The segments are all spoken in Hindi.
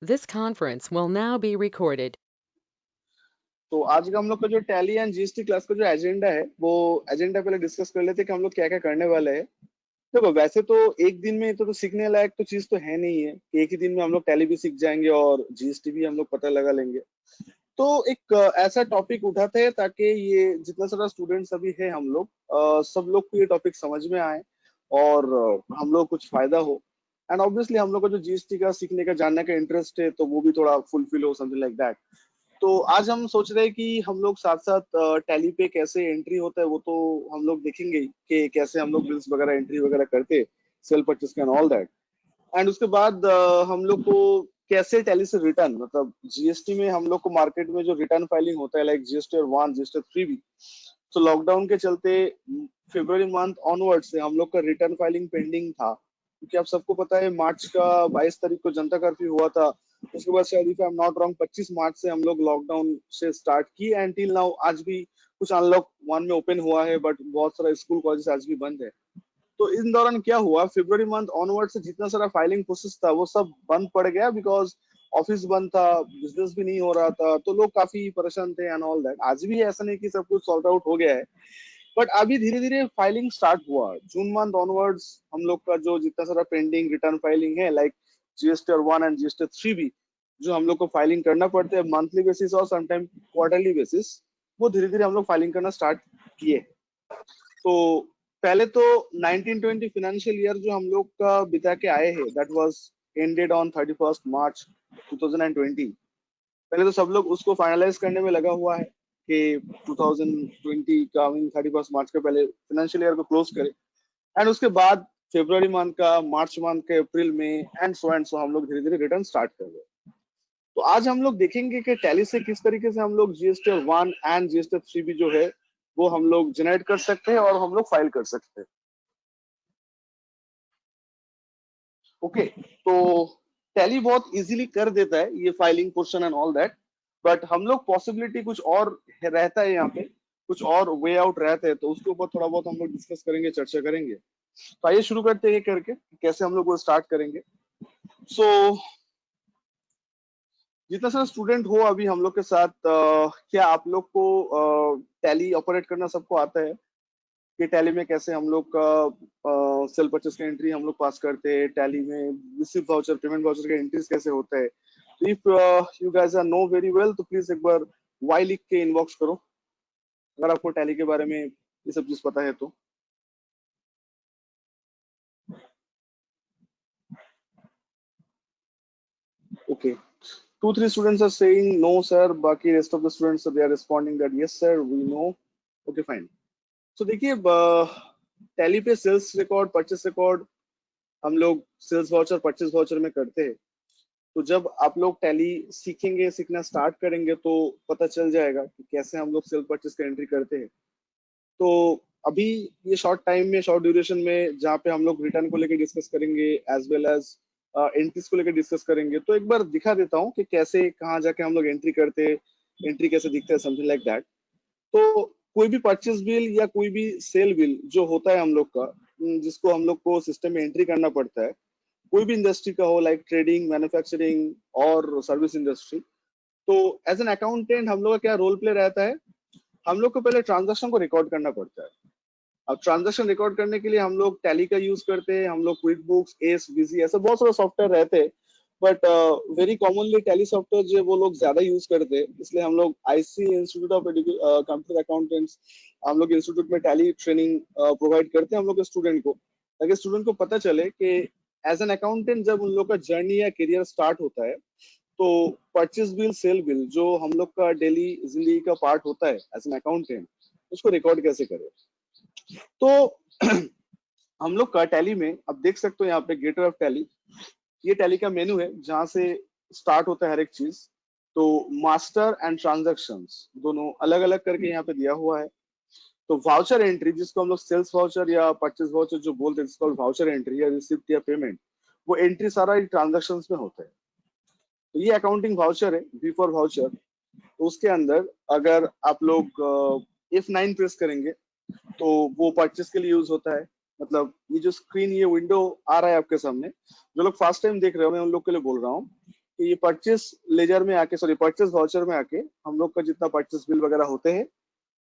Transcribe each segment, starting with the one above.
This conference will now be recorded. तो आज का हम लोग का जो टैली एंड जीएसटी क्लास का जो एजेंडा है वो एजेंडा पहले डिस्कस कर लेते हैं कि हम लोग क्या क्या करने वाले हैं। देखो वैसे तो एक दिन में तो सीखने लायक तो चीज तो है नहीं है कि एक ही दिन में हम लोग टैली भी सीख जाएंगे और जीएसटी भी हम लोग पता लगा लेंगे। तो एक ऐसा टॉपिक उठाते हैं ताकि ये जितना सारा स्टूडेंट्स अभी है हम लोग सब लोग को ये टॉपिक समझ में आए और हम लोग कुछ फायदा हो। एंड ऑब्वियसली हम लोग का जो जीएसटी का सीखने का जानने का इंटरेस्ट है तो वो भी थोड़ा फुलफिल हो, समथिंग लाइक दैट। तो आज हम सोच रहे हैं कि हम लोग साथ साथ टैली पे कैसे एंट्री होता है वो तो हम लोग देखेंगे ही कि कैसे हम लोग बिल्स वगैरह एंट्री वगैरह करते, sale purchase and all that. And उसके बाद हम लोग को कैसे टैली से रिटर्न, मतलब जीएसटी में हम लोग को मार्केट में जो रिटर्न फाइलिंग होता है लाइक GST-1 GST-3 भी, तो लॉकडाउन के चलते फरवरी मंथ ऑनवर्ड से हम लोग का रिटर्न फाइलिंग पेंडिंग था क्योंकि आप सबको पता है मार्च का 22 तारीख को जनता कर्फ्यू हुआ था। उसके बाद शायद if I am not wrong 25 मार्च से हम लोग लॉकडाउन से स्टार्ट की एंड टिल नाउ आज भी कुछ अनलॉक 1 में ओपन हुआ है बट बहुत सारा स्कूल कॉलेज आज भी बंद है। तो इन दौरान क्या हुआ, फरवरी मंथ ऑनवर्ड से जितना सारा फाइलिंग प्रोसेस था वो सब बंद पड़ गया बिकॉज ऑफिस बंद था, बिजनेस भी नहीं हो रहा था, तो लोग काफी परेशान थे एंड ऑल दैट। आज भी ऐसा नहीं कि सब कुछ सॉल्व आउट हो गया है बट अभी धीरे धीरे फाइलिंग स्टार्ट हुआ जून मंथ ऑनवर्ड्स। हम लोग का जो जितना सारा पेंडिंग रिटर्न फाइलिंग है लाइक GST-1 एंड GST-3 भी, जो हम लोग को फाइलिंग करना पड़ते हैं मंथली बेसिस और समटाइम क्वार्टरली बेसिस, वो धीरे धीरे हम लोग फाइलिंग करना स्टार्ट किए। तो पहले तो 1920 फाइनेंशियल ईयर जो हम लोग का बिता के आए हैं दैट वाज एंडेड ऑन 31 मार्च 2020। पहले तो सब लोग उसको फाइनलाइज करने में लगा हुआ है कि 2020 का 31 मार्च के पहले फाइनेंशियल ईयर को क्लोज करें एंड उसके बाद फरवरी मंथ का, मार्च मंथ के, अप्रैल में एंड सो हम लोग धीरे धीरे रिटर्न स्टार्ट कर रहे हैं। तो आज हम लोग देखेंगे कि टैली से किस तरीके से हम लोग GST-1 एंड GST-3 भी जो है वो हम लोग जनरेट कर सकते हैं और हम लोग फाइल कर सकते हैं। ओके, तो टैली बहुत इजीली कर देता है ये filing portion and all that, but हम लोग पॉसिबिलिटी कुछ और रहता है यहाँ पे, कुछ और वे आउट रहते हैं, तो उसके ऊपर थोड़ा बहुत हम लोग डिस्कस करेंगे, चर्चा करेंगे। तो आइए शुरू करते हैं ये करके कैसे हम लोग वो स्टार्ट करेंगे। सो जितना सारा स्टूडेंट हो अभी हम लोग के साथ, क्या आप लोग को टैली ऑपरेट करना सबको आता है कि टैली में कैसे हम लोग का सेल परचेस का एंट्री हम लोग पास करते हैं, टैली में रिसिप्ट वाउचर, पेमेंट वाउचर का एंट्रीज कैसे होता है। तो if you guys are know very well तो प्लीज एक बार वाई लिख के इनबॉक्स करो अगर आपको टैली के बारे में ये सब चीज पता है तो। Okay, 2-3 students are saying no sir, बाकी rest of the students they are responding that yes sir we know. Okay fine. So देखिए टैली पे सेल्स रिकॉर्ड, परचेस रिकॉर्ड हम लोग सेल्स वाउचर, परचेस वाउचर में करते हैं। तो जब आप लोग टैली सीखेंगे, सीखना स्टार्ट करेंगे तो पता चल जाएगा कि कैसे हम लोग सेल परचेस का एंट्री करते हैं। तो अभी ये शॉर्ट टाइम में, शॉर्ट ड्यूरेशन में जहाँ पे हम लोग रिटर्न को लेकर डिस्कस करेंगे एज वेल एज एंट्रीज को लेकर डिस्कस करेंगे, तो एक बार दिखा देता हूँ कि कैसे कहाँ जाके हम लोग एंट्री करते हैं, एंट्री कैसे दिखता है, समथिंग लाइक दैट। तो कोई भी परचेस बिल या कोई भी सेल बिल जो होता है हम लोग का, जिसको हम लोग को सिस्टम में एंट्री करना पड़ता है, कोई भी इंडस्ट्री का हो लाइक ट्रेडिंग, मैन्युफैक्चरिंग और सर्विस इंडस्ट्री, तो एज एन अकाउंटेंट हम लोग का क्या रोल प्ले रहता है, हम लोग को पहले ट्रांजैक्शन को रिकॉर्ड करना पड़ता है। अब ट्रांजैक्शन रिकॉर्ड करने के लिए हम लोग टैली का यूज करते हैं, हम लोग क्विक बुक्स, एस, बिजी, ऐसे बहुत सारे सॉफ्टवेयर रहते हैं but very commonly tally software जो वो लोग ज्यादा यूज करते हैं, इसलिए हम लोग IC institute of computer accountants, हम लोग इंस्टीट्यूट में टैली ट्रेनिंग प्रोवाइड करते हैं हम लोग के स्टूडेंट को, ताकि स्टूडेंट को पता चले कि एज एन अकाउंटेंट जब उन लोग का जर्नी या करियर स्टार्ट होता है तो परचेज बिल, सेल बिल जो हम लोग का डेली जिंदगी का पार्ट होता है एज एन अकाउंटेंट, उसको रिकॉर्ड कैसे करें। तो हम लोग का टैली में अब देख सकते हो यहाँ पे गेटवे ऑफ टैली, ये टैली का मेनू है जहां से स्टार्ट होता है हर एक चीज। तो मास्टर एंड ट्रांजैक्शंस दोनों अलग अलग करके यहाँ पे दिया हुआ है। तो वाउचर एंट्री जिसको हम लोग सेल्स वाउचर या परचेज वाउचर जो बोलते हैं, जिसको वाउचर एंट्री या रिसिप्ट या पेमेंट, वो एंट्री सारा ट्रांजैक्शंस में होता है। तो ये अकाउंटिंग वाउचर है, बी फॉर वाउचर। तो उसके अंदर अगर आप लोग F9 प्रेस करेंगे तो वो परचेस के लिए यूज होता है। मतलब ये जो स्क्रीन, ये विंडो आ रहा है आपके सामने, जो लोग फर्स्ट टाइम देख रहे हो मैं उन लोग के लिए बोल रहा हूँ कि ये परचेस लेजर में आके, सॉरी परचेस वाउचर में आके हम लोग का जितना परचेस बिल वगैरह होते हैं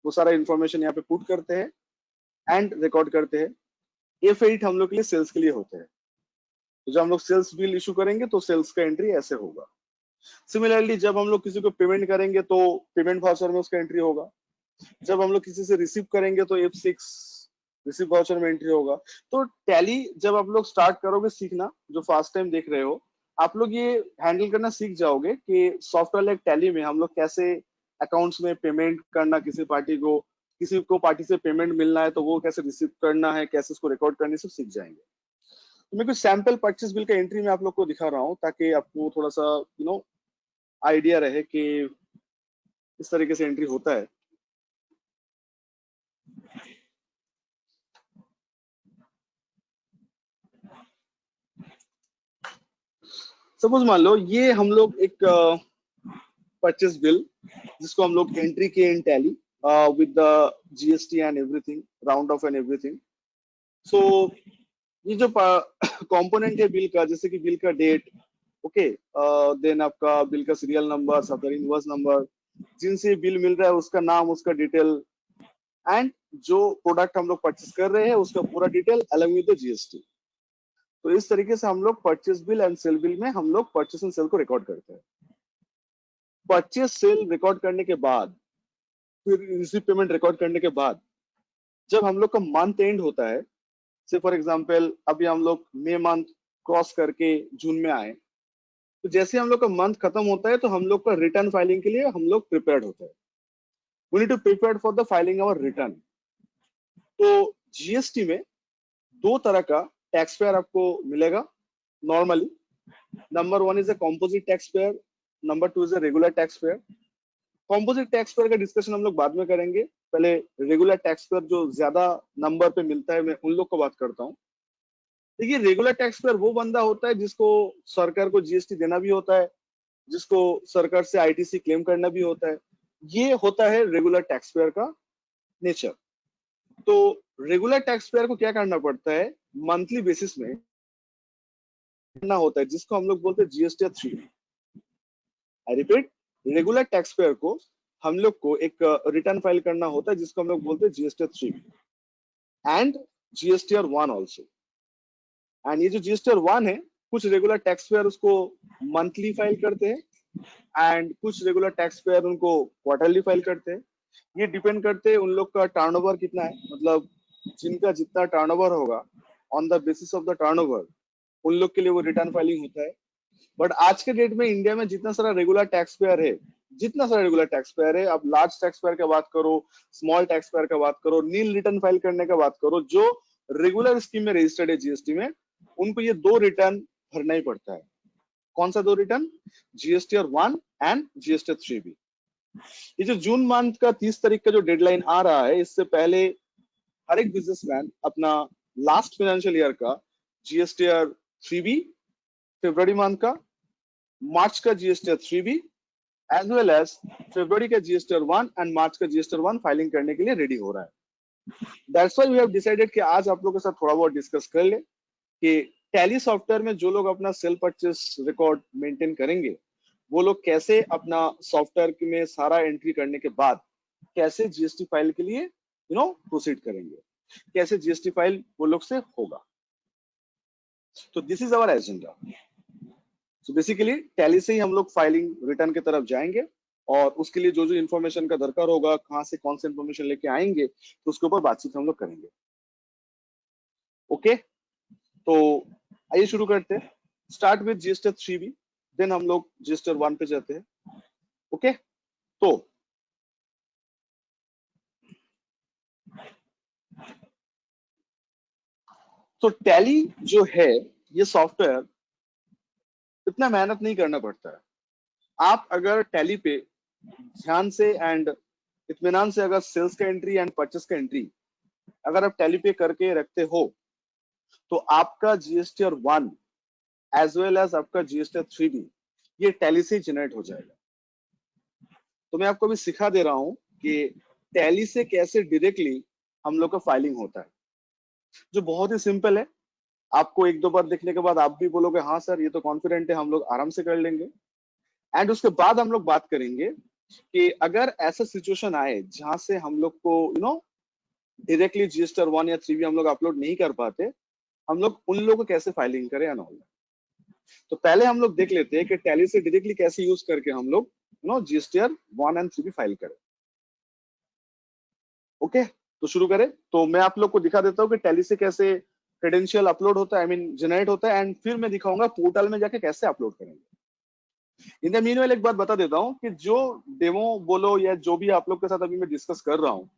वो सारा इन्फॉर्मेशन यहाँ पे पुट करते हैं एंड रिकॉर्ड करते हैं। F8 हम लोग के लिए सेल्स के लिए होते हैं। तो जब हम लोग सेल्स बिल इशू करेंगे तो सेल्स का एंट्री ऐसे होगा। सिमिलरली जब हम लोग किसी को पेमेंट करेंगे तो पेमेंट वाउचर में उसका एंट्री होगा। जब हम लोग किसी से रिसीव करेंगे तो F6 रिसीव वाउचर में एंट्री होगा। तो टैली जब आप लोग स्टार्ट करोगे सीखना, जो फर्स्ट टाइम देख रहे हो, आप लोग ये हैंडल करना सीख जाओगे कि सॉफ्टवेयर लाइक टैली में हम लोग कैसे अकाउंट्स में पेमेंट करना, किसी को पार्टी से पेमेंट मिलना है तो वो कैसे रिसीव करना है, कैसे उसको रिकॉर्ड करने से सीख जाएंगे। तो मैं कुछ सैंपल परचेस बिल का एंट्री में आप लोग को दिखा रहा हूँ ताकि आपको थोड़ा सा आइडिया रहे कि इस तरीके से एंट्री होता है। सपोज मान लो ये हम लोग एक परचेस बिल जिसको हम लोग एंट्री किए in Tally with the GST and everything, round off and everything. So ये जो कंपोनेंट है बिल का, जैसे कि बिल का डेट, ओके, देन आपका बिल का सीरियल नंबर, सदर इनवर्स नंबर, जिनसे बिल मिल रहा है उसका नाम, उसका डिटेल, एंड जो प्रोडक्ट हम लोग परचेस कर रहे हैं उसका पूरा डिटेल अलग विद द जीएसटी। तो इस तरीके से हम लोग purchase bill and sale bill में हम लोग परचेस एंड सेल को रिकॉर्ड करते हैं। परचेस सेल रिकॉर्ड करने के बाद, फिर रिसीव पेमेंट रिकॉर्ड करने के बाद, जब हम लोग का मंथ एंड होता है, से फॉर एग्जांपल अभी हम लोग मई मंथ क्रॉस करके जून में आए, तो जैसे हम लोग का मंथ खत्म होता है तो हम लोग का रिटर्न फाइलिंग के लिए हम लोग प्रिपेयर्ड होते हैं। We need to prepare for the filing our return. तो जीएसटी में दो तरह का टैक्स पेयर आपको मिलेगा नॉर्मली। Number one is a composite taxpayer, number two is a regular taxpayer. Composite taxpayer का डिस्कशन हम लोग बाद में करेंगे, पहले रेगुलर टैक्स पेयर जो ज्यादा नंबर पे मिलता है मैं उन लोग को बात करता हूँ। देखिए रेगुलर टैक्स पेयर वो बंदा होता है जिसको सरकार को जीएसटी देना भी होता है, जिसको सरकार से आईटीसी क्लेम करना भी होता है। ये होता है रेगुलर टैक्स पेयर का नेचर। तो रेगुलर टैक्स पेयर को क्या करना पड़ता है, मंथली बेसिस में करना होता है, जिसको हम लोग बोलते हैं GST 3। I repeat, regular tax payer को हम लोग को एक रिटर्न फाइल करना होता है जिसको हम लोग बोलते हैं GST 3 and GST 1 also. And ये जो जीएसटी 1 है, कुछ रेगुलर टैक्स पेयर उसको मंथली फाइल करते हैं एंड कुछ रेगुलर टैक्स पेयर उनको क्वार्टरली फाइल करते हैं। ये डिपेंड करते हैं उन लोग का टर्नओवर कितना है, मतलब जिनका जितना टर्नओवर होगा, on the basis of the turnover उन लोग के लिए वो रिटर्न फाइलिंग होता है। बट आज के डेट में इंडिया में जितना सारा रेगुलर टैक्स पेयर है, जितना सारा रेगुलर टैक्स पेयर है, आप लार्ज टैक्स पेयर का बात करो, स्मॉल टैक्स पेयर का बात करो, नील रिटर्न फाइल करने का बात करो, जो रेगुलर स्कीम में रजिस्टर्ड है जीएसटी में, उनको ये दो रिटर्न भरना ही पड़ता है। कौन सा दो रिटर्न? जीएसटी 1 एंड जीएसटी 3 भी। ये जो जून मंथ का 30 तारीख का जो डेडलाइन आ रहा है, इससे पहले हर एक बिजनेसमैन अपना लास्ट फाइनेंशियल ईयर का जीएसटी 3 भी, फरवरी मंथ का, मार्च का जीएसटी 3 भी, एज वेल एज फरवरी का जीएसटी 1 एंड मार्च का जीएसटी 1 फाइलिंग करने के लिए रेडी हो रहा है। That's why we have decided कि आज आप लोगों के साथ थोड़ा बहुत डिस्कस कर ले कि टैली सॉफ्टवेयर में जो लोग अपना सेल परचेस रिकॉर्ड मेंटेन करेंगे, वो लोग कैसे अपना सॉफ्टवेयर में सारा एंट्री करने के बाद कैसे जीएसटी फाइल के लिए प्रोसीड करेंगे, कैसे जीएसटी फाइल वो लोग से होगा। तो this is our agenda. So basically Tally से ही हम लोग फाइलिंग रिटर्न की तरफ जाएंगे और उसके लिए जो जो इन्फॉर्मेशन का दरकार होगा, कहाँ से कौन से इन्फॉर्मेशन लेके आएंगे, तो उसके ऊपर बातचीत हम लोग करेंगे। ओके, तो आइए शुरू करते हैं। स्टार्ट विद जीएसटी 3 भी, देन हम लोग जीएसटी 1 पे जाते हैं। ओके, तो टैली जो है ये सॉफ्टवेयर इतना मेहनत नहीं करना पड़ता है। आप अगर टैली पे ध्यान से एंड इत्मीनान से अगर सेल्स का एंट्री एंड परचेस का एंट्री अगर आप टैली पे करके रखते हो, तो आपका जीएसटी 1 एज वेल एज आपका जीएसटी 3 भी ये टैली से जनरेट हो जाएगा। तो मैं आपको अभी सिखा दे रहा हूं कि टैली से कैसे डायरेक्टली हम लोग का फाइलिंग होता है, जो बहुत ही सिंपल है। आपको एक दो बार देखने के बाद आप भी बोलोगे हाँ सर ये तो कॉन्फिडेंट है, हम लोग आराम से कर लेंगे। एंड उसके बाद हम लोग बात करेंगे कि अगर ऐसा सिचुएशन आए जहां से हम लोग को डायरेक्टली जीएसटी 1 या 3 हम लोग अपलोड नहीं कर पाते, हम लोग उन लोगों को कैसे फाइलिंग करें एंड ऑल। तो पहले हम लोग देख लेते हैं कि टैली से डायरेक्टली कैसे यूज करके हम लोग जीएसटीआर 1 एंड 3 फाइल करें। ओके, तो शुरू करें। तो मैं आप लोग को दिखा देता हूँ कि टैली से कैसे क्रेडेंशियल अपलोड होता है, आई मीन जनरेट होता है, एंड फिर मैं दिखाऊंगा पोर्टल में जाके कैसे अपलोड करेंगे। इन द मीनवाइल एक बात बता देता हूँ कि जो डेमो बोलो या जो भी आप लोग के साथ अभी मैं डिस्कस कर रहा हूँ,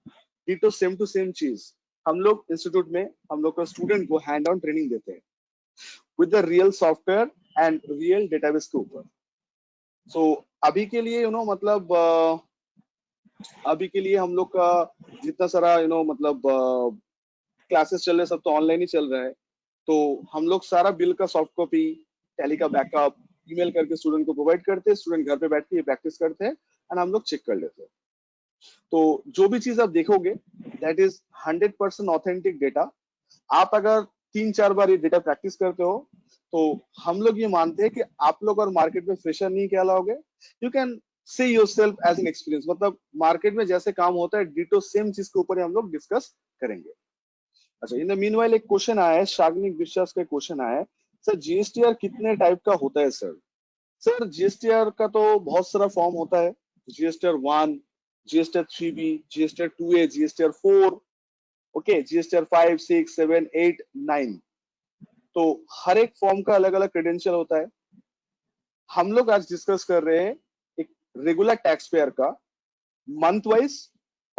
डिटो सेम टू सेम चीज हम लोग इंस्टीट्यूट में हम लोग का स्टूडेंट को हैंड ऑन ट्रेनिंग देते हैं with the real software and real database के ऊपर। सो अभी के लिए मतलब अभी के लिए हम लोग का जितना सारा मतलब क्लासेस चल रहे सब तो ऑनलाइन ही चल रहा है। तो हम लोग सारा बिल का सॉफ्ट कॉपी, टैली का बैकअप ईमेल करके स्टूडेंट को प्रोवाइड करते हैं। स्टूडेंट घर पे बैठ के प्रैक्टिस करते हैं एंड हम लोग चेक कर लेते हैं। तो जो भी चीज आप देखोगे दैट इज 100% ऑथेंटिक डेटा। आप अगर 3-4 बार ये डेटा प्रैक्टिस करते हो तो हम लोग ये मानते हैं कि आप लोग और मार्केट में फ्रेशर नहीं कहलाओगे। You can see yourself as an experience, मतलब मार्केट में जैसे काम होता है डिटो सेम चीज के ऊपर हम लोग डिस्कस करेंगे। अच्छा, इन द मीनवाइल एक क्वेश्चन आया है, शाग्निक विश्वास का क्वेश्चन आया है, सर जीएसटीआर कितने टाइप का होता है सर? सर जीएसटीआर का तो बहुत सारा फॉर्म होता है, GSTR 1, GSTR 3B, GSTR 2A, GSTR 4, okay, GSTR 5, 6, 7, 8, 9। तो हर एक फॉर्म का अलग अलग क्रेडेंशियल होता है। हम लोग आज डिस्कस कर रहे हैं एक रेगुलर टैक्स पेयर का मंथ वाइज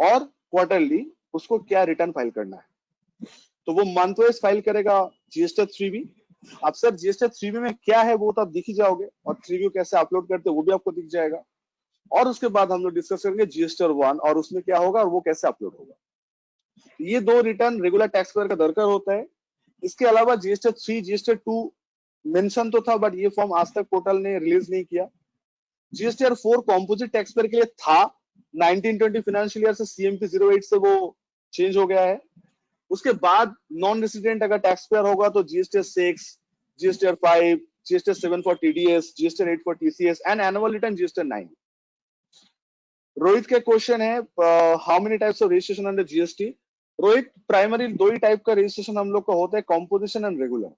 और क्वार्टरली उसको क्या रिटर्न फाइल करना है। तो वो मंथ वाइज फाइल करेगा जीएसटीआर 3B। अब सर जीएसटीआर 3B में क्या है वो तो आप दिख ही जाओगे, और 3B को कैसे अपलोड करते हैं वो भी आपको दिख जाएगा। और उसके बाद हम लोग डिस्कस करेंगे जीएसटीआर 1 और उसमें क्या होगा और वो कैसे अपलोड होगा। ये दो रिटर्न रेगुलर टैक्स पेयर का दरकार होता है। इसके अलावा जीएसटीआर 3, जीएसटीआर 2 मेंशन तो था बट ये फॉर्म आज तक पोर्टल ने रिलीज नहीं किया। जीएसटीआर 4 कॉम्पोजिट टैक्स पेयर के लिए था, 1920 फाइनेंशियल ईयर से सीएमपी 08 से वो चेंज हो गया है। उसके बाद नॉन रेसिडेंट अगर टैक्स पेयर होगा तो GSTR 6, GSTR 5, GSTR 7 for TDS, GSTR 8 for TCS and annual return GSTR 9। Rohit का क्वेश्चन है how many types of registration under GST? Rohit, primary दो ही टाइप का रजिस्ट्रेशन हम लोग का होता है, कॉम्पोजिशन एंड रेगुलर।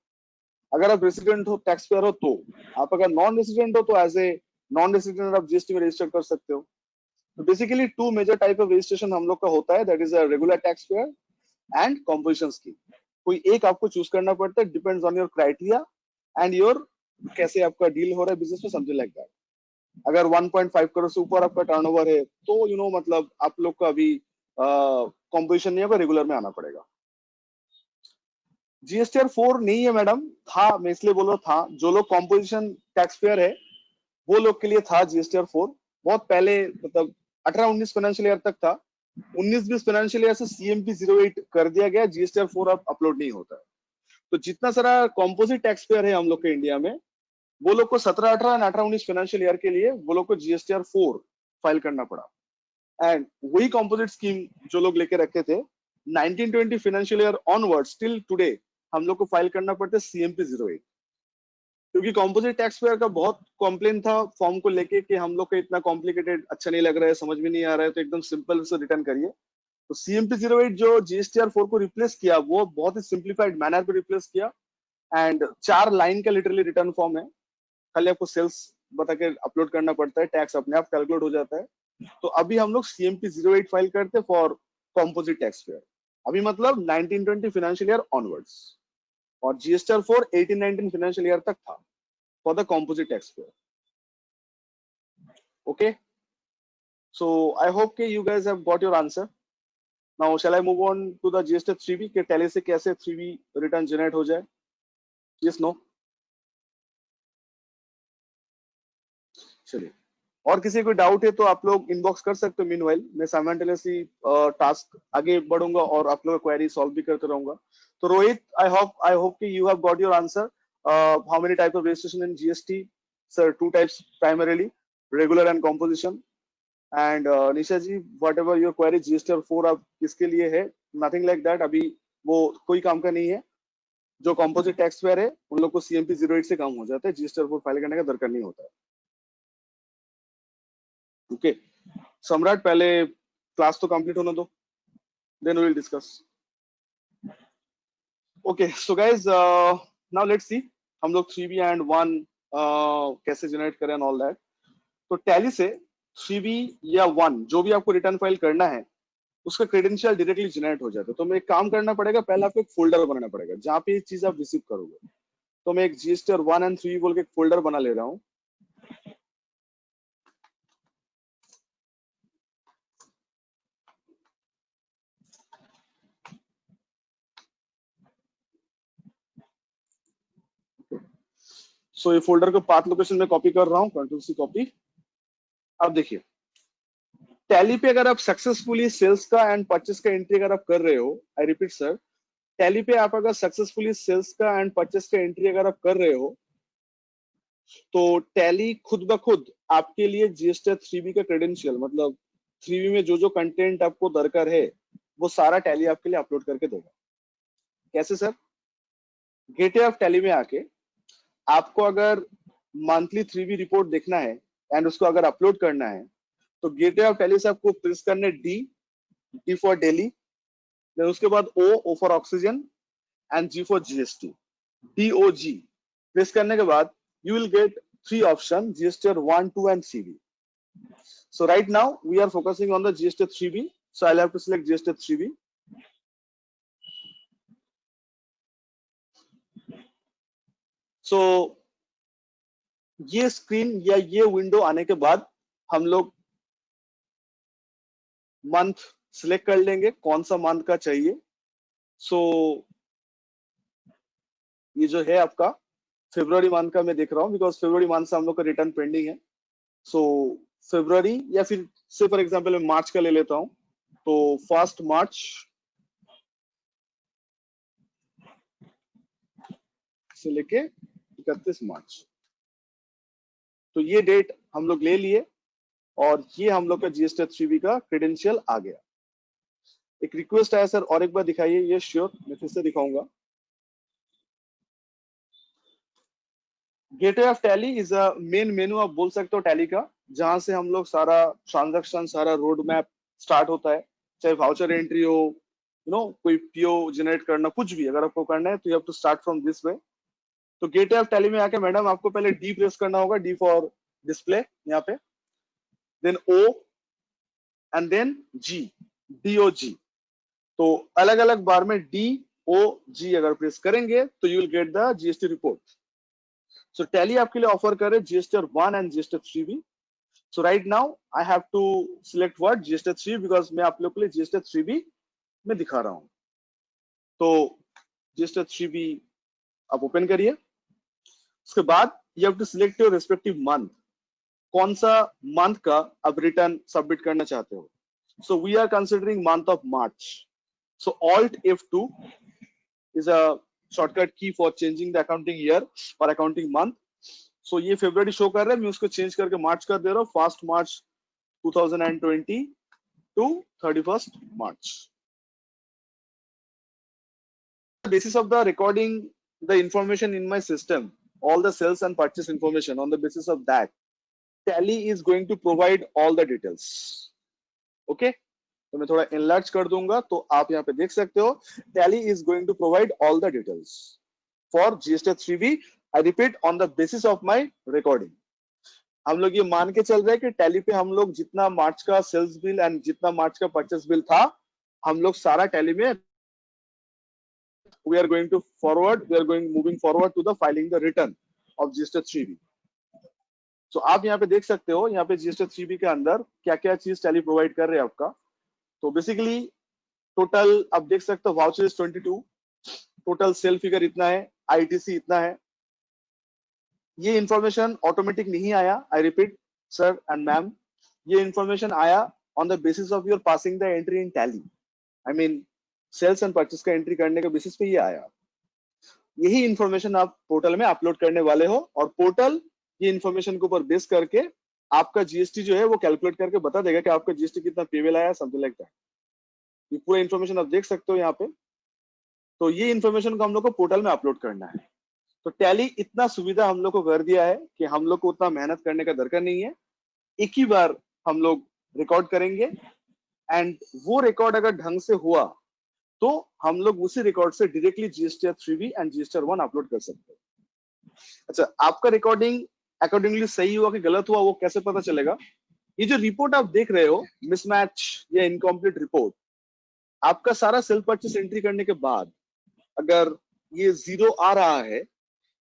अगर आप रेसिडेंट हो, टैक्स पेयर हो तो, आप अगर नॉन रेसिडेंट हो तो एज ए नॉन रेसिडेंट आप जीएसटी में रजिस्टर कर सकते हो। तो basically two major type of registration हम लोग का होता है, that is a regular taxpayer and composition scheme. कोई एक आपको चूज करना पड़ता है, depends on your criteria and your कैसे आपका डील हो रहा है बिजनेस में, समथिंग लाइक दैट। अगर 1.5 करोड़ से ऊपर आपका टर्नओवर है तो मतलब आप लोग का अभी कॉम्पोजिशन नहीं होगा, रेगुलर में आना पड़ेगा। जीएसटीआर 4 नहीं है मैडम, था, मैं इसलिए बोल रहा था, जो लोग कॉम्पोजिशन टैक्स पेयर है वो लोग के लिए था जीएसटीआर 4। बहुत पहले मतलब 18-19 फाइनेंशियल ईयर तक था। 19-20 फाइनेंशियल ईयर से सीएमपी 08 कर दिया गया, जीएसटीआर 4 अब अपलोड नहीं होता है। तो जितना सारा कॉम्पोजिट टैक्स पेयर है हम लोग के इंडिया में, वो लोग को 17-18 और 18-19 फाइनेंशियल ईयर के लिए वो लोग को जीएसटीआर 4 फाइल करना पड़ा। एंड वही कॉम्पोजिट स्कीम जो लोग लेके रखे थे 1920 financial year onward still today हम लोग को फाइल करना पड़ता है सीएमपी 08, क्योंकि कॉम्पोजिट टैक्स पेयर का बहुत कॉम्प्लेन था फॉर्म को लेके कि हम लोग का इतना कॉम्प्लिकेटेड अच्छा नहीं लग रहा है, समझ में नहीं आ रहा है, तो एकदम सिंपल से रिटर्न करिए। तो सीएमपी 08 जो जीएसटीआर 4 को रिप्लेस किया वो बहुत ही सिंप्लीफाइड मैनर पे रिप्लेस किया। एंड 4 लाइन का लिटरली रिटर्न फॉर्म है, खाली आपको सेल्स बता के अपलोड करना पड़ता है, टैक्स अपने आप कैलकुलेट हो जाता है। तो अभी हम लोग सीएमपी 08 फाइल करते हैं फॉर कॉम्पोजिट टैक्स पेयर, अभी मतलब 1920 फाइनेंशियल ईयर ऑनवर्ड्स, और जीएसटीआर 4 18-19 फाइनेंशियल ईयर तक था for the composite tax payer. Okay, so I hope you guys have got your answer. Now shall I move on to the GST 3B के टैली से कैसे 3B रिटर्न जनरेट हो जाए? Yes, no? चलिए, और किसी को डाउट है तो आप लोग इनबॉक्स कर सकते हो। मीनवाइल मैं साइमल्टेनियसली टास्क आगे बढ़ूंगा और आप लोगों का क्वेरी सॉल्व भी करते रहूंगा। तो रोहित, आई होप कि you have got your answer. How many type of registration in GST? Sir 2 types primarily, regular and composition. And Nisha ji, whatever your query GSTR 4 अब किसके लिए है? नथिंग लाइक दैट, अभी वो कोई काम का नहीं है। जो कॉम्पोजिट टैक्स पेयर है उन लोग को सीएमपी 08 से काम हो जाता है, जीएसटीआर 4 फाइल करने का दरकार नहीं होता है। ओके सम्राट, पहले क्लास तो कंप्लीट होने दो, then we will discuss. Okay so guys, now let's see हम लोग 3B एंड 1 कैसे जनरेट करें एंड ऑल दैट। तो टैली से 3B या 1 जो भी आपको रिटर्न फाइल करना है उसका क्रेडेंशियल डायरेक्टली जनरेट हो जाता है। तो मैं एक काम करना पड़ेगा, पहले आपको एक फोल्डर बनाना पड़ेगा जहाँ पे ये चीज आप रिसीव करोगे। तो मैं एक GSTR 1 एंड 3 बोल के एक फोल्डर बना ले रहा हूँ। सो ये फोल्डर को पाथ लोकेशन में कॉपी कर रहा हूँ, Ctrl+C कॉपी। अब देखिए टैली पे अगर आप सक्सेसफुली सेल्स का एंड परचेस का एंट्री अगर आप कर रहे हो, आई रिपीट सर, टैली पे आप अगर सक्सेसफुली सेल्स का एंड परचेस का एंट्री अगर आप कर रहे हो तो टैली खुद ब खुद आपके लिए GSTR 3B का क्रेडेंशियल, मतलब 3B में जो जो कंटेंट आपको दरकार है वो सारा टैली आपके लिए अपलोड करके देगा। कैसे सर? गेटवे ऑफ टैली में आके आपको अगर मंथली 3B रिपोर्ट देखना है एंड उसको अगर अपलोड करना है तो गेटवे ऑफ टैली से आपको प्रेस करना है डी फॉर डेली, देन उसके बाद O for oxygen and G for GST, DOG press करने के बाद you will get 3 options, GSTR 1, 2 and 3B. So right now we are focusing on the GSTR 3B, so I'll have to select GSTR 3B. So ये स्क्रीन या ये विंडो आने के बाद हम लोग मंथ सिलेक्ट कर लेंगे कौन सा मंथ का चाहिए। सो ये जो है आपका फरवरी मंथ का मैं देख रहा हूँ, बिकॉज फरवरी मंथ से हम लोग का रिटर्न पेंडिंग है। सो फरवरी या फिर से फॉर एग्जांपल मैं मार्च का ले लेता हूँ, तो 1 मार्च से लेके 31 मार्च, तो ये डेट हम लोग ले लिए और ये हम लोग का GSTR 3B का क्रेडेंशियल आ गया। एक रिक्वेस्ट आया सर और एक बार दिखाइए। ये श्योर, मैं फिर से दिखाऊंगा। Gateway of tally is a main menu आप बोल सकते हो टैली का, जहां से हम लोग सारा ट्रांजैक्शन, सारा रोड मैप स्टार्ट होता है। चाहे वाउचर एंट्री हो, कोई PO जनरेट करना, कुछ भी अगर आपको करना है तो you have to start from this way. तो गेटवे ऑफ टैली में आके मैडम आपको पहले डी प्रेस करना होगा, डी फॉर डिस्प्ले यहाँ पे, then O and then G, DOG। तो अलग अलग बार में DOG अगर प्रेस करेंगे तो you will get the GST report. So Tally आपके लिए ऑफर करे GSTR 1 and GSTR 3B। So right now I have to select what GSTR 3 because मैं आप लोग के लिए GSTR 3B में दिखा रहा हूं। तो GSTR 3B आप ओपन करिए। उसके बाद you have to select your respective month, कौन सा मंथ का आप रिटर्न सबमिट करना चाहते हो। So we are considering month of March, so Alt F2 is a shortcut key for changing the accounting year or accounting month. So ये फरवरी शो कर रहा है, मैं उसको चेंज करके मार्च कर दे रहा हूँ, 1 मार्च 2020 to 31 March. The basis of the recording the information in my system, all the sales and purchase information, on the basis of that Tally is going to provide all the details. Okay, तो मैं थोड़ा enlarge कर दूंगा तो आप यहाँ पे देख सकते हो Tally is going to provide all the details for GSTR 3B. I repeat, on the basis of my recording. हम लोग ये मान के चल रहे हैं कि टैली पे हम लोग जितना मार्च का सेल्स बिल एंड जितना मार्च का परचेस बिल था, हम लोग सारा टैली में we are going to forward, we are going moving forward to the filing the return of GSTR 3B. So आप यहाँ पे देख सकते हो, यहाँ पे GSTR 3B के अंदर क्या क्या चीज टैली प्रोवाइड कर रहे हैं आपका। तो बेसिकली टोटल आप देख सकते हो वाउचर 22, टोटल सेल फिगर इतना है, ITC इतना है। ये इंफॉर्मेशन ऑटोमेटिक नहीं आया, I repeat sir and ma'am, ये इंफॉर्मेशन आया on the basis of your passing the entry in Tally. I mean sales and purchase का एंट्री करने के बेसिस पे ये आया। यही इंफॉर्मेशन आप पोर्टल में अपलोड करने वाले हो और पोर्टल ये इंफॉर्मेशन के ऊपर बेस करके आपका GST जो है वो कैलकुलेट करके बता देगा कि आपका GST कितना पेबल आया, समथिंग लाइक दैट। ये पूरा इंफॉर्मेशन आप देख सकते हो यहाँ पे। तो ये इंफॉर्मेशन को हम लोग को पोर्टल में अपलोड करना है। तो टैली इतना सुविधा हम लोग को कर दिया है कि हम लोग को उतना मेहनत करने का दरकार नहीं है। एक ही बार हम लोग रिकॉर्ड करेंगे, एंड वो रिकॉर्ड अगर ढंग से हुआ तो हम लोग उसी रिकॉर्ड से directly GSTR 3B and GSTR 1 upload कर सकते हैं। अच्छा, आपका रिकॉर्डिंग अकॉर्डिंगली सही हुआ कि गलत हुआ वो कैसे पता चलेगा? ये जो रिपोर्ट आप देख रहे हो, मिसमैच या इनकम्प्लीट रिपोर्ट, आपका सारा सेल परचेस एंट्री करने के बाद अगर ये 0 आ रहा है,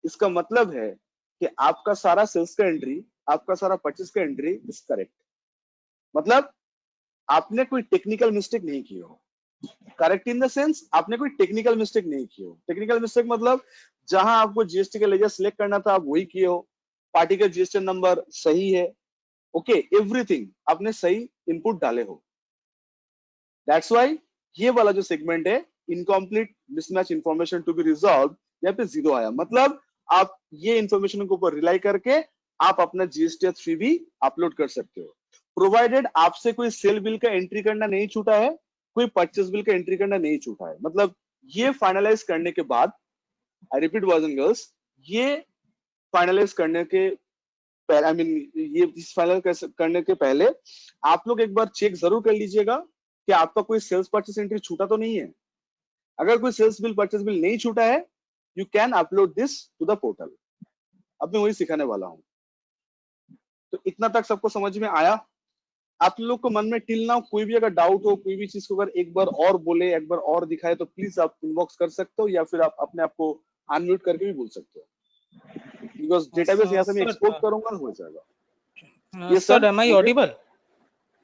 इसका मतलब है कि आपका सारा सेल्स का एंट्री, आपका सारा परचेस का एंट्री इज करेक्ट। मतलब आपने कोई टेक्निकल मिस्टेक नहीं की हो। करेक्ट इन द सेंस, आपने कोई टेक्निकल मिस्टेक नहीं की हो। टेक्निकल मिस्टेक मतलब जहां आपको जीएसटी का लेजर सिलेक्ट करना था आप वही किए हो, पार्टी का जीएसटी नंबर सही है, ओके, एवरीथिंग आपने सही इनपुट डाले हो। दैट्स व्हाई ये वाला जो सेगमेंट है, incomplete mismatch information to be resolve, यहाँ पे 0 आया। मतलब आप ये इंफॉर्मेशन के ऊपर रिलाई करके आप अपना जीएसटीआर 3B अपलोड कर सकते हो, प्रोवाइडेड आपसे कोई सेल बिल का एंट्री करना नहीं छूटा है, कोई परचेस बिल का एंट्री करना नहीं छूटा है। मतलब ये फाइनलाइज करने के बाद, I repeat boys and girls, ये फाइनलाइज करने के पहले, आई मीन ये फाइनल करने के पहले आप लोग एक बार चेक जरूर कर लीजिएगा कि आपका कोई सेल्स परचेस एंट्री छूटा तो नहीं है। अगर कोई सेल्स बिल परचेस बिल नहीं छूटा है, you can upload this to the portal. अब मैं वही सिखाने वाला हूँ। तो इतना तक सबको समझ में आया? आप लोग को मन में टिल नाउ कोई भी अगर डाउट हो, कोई भी चीज को अगर एक बार और बोले, एक बार और दिखाए, तो प्लीज आप इनबॉक्स कर सकते हो, या फिर आप अपने आप को अनम्यूट करके भी बोल सकते हो, बिकॉज डेटाबेस यहाँ से मैं एक्सपोर्ट करूंगा, हो जाएगा। Yes sir, sir, am I audible?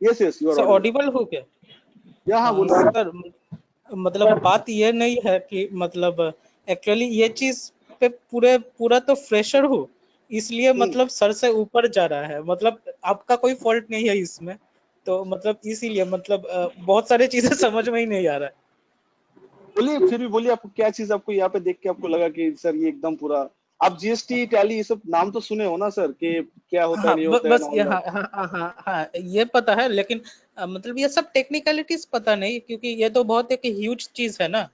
Yes yes, you are sir audible. Audible हो क्या? या हाँ, बोलिए सर, मतलब बात ये नहीं है कि मतलब एक्चुअली ये चीज पे पूरा तो फ्रेशर हो, इसलिए मतलब सर से ऊपर जा रहा है। मतलब आपका कोई फॉल्ट नहीं है इसमें, तो मतलब इसीलिए मतलब बहुत सारी चीजें समझ में ही नहीं आ रहा है। बोलिए, फिर भी बोलिए, आपको क्या चीज आपको यहाँ पे देख के आपको लगा कि सर ये एकदम पूरा, आप जीएसटी टैली ये सब नाम तो सुने हो ना सर, कि क्या होता है हाँ, नहीं होता है, बस ये, हाँ हाँ हाँ हाँ हाँ, ये पता है, लेकिन मतलब ये सब टेक्निकलिटीज पता नहीं, क्योंकि ये तो बहुत एक ह्यूज चीज है ना।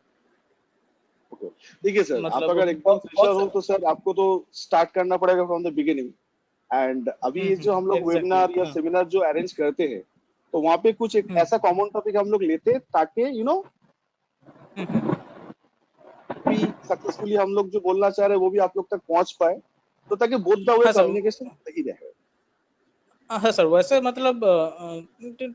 देखिए सर, आप मतलब अगर एकदम फ्रेशर हो तो सर आपको तो स्टार्ट करना पड़ेगा फ्रॉम द बिगिनिंग। एंड अभी ये जो हम लोग एग्जैक्टली, वेबिनार या सेमिनार जो अरेंज करते हैं, तो वहाँ पे कुछ एक ऐसा कॉमन टॉपिक हम लोग लेते हैं ताकि भी सक्सेसफुली हम लोग जो बोलना चाह रहे हैं वो भी आप लोग तक पहुंच पाए, तो ताकि बोथ द वे हाँ सर, कम्युनिकेशन सही रहे। हाँ सर, वैसे मतलब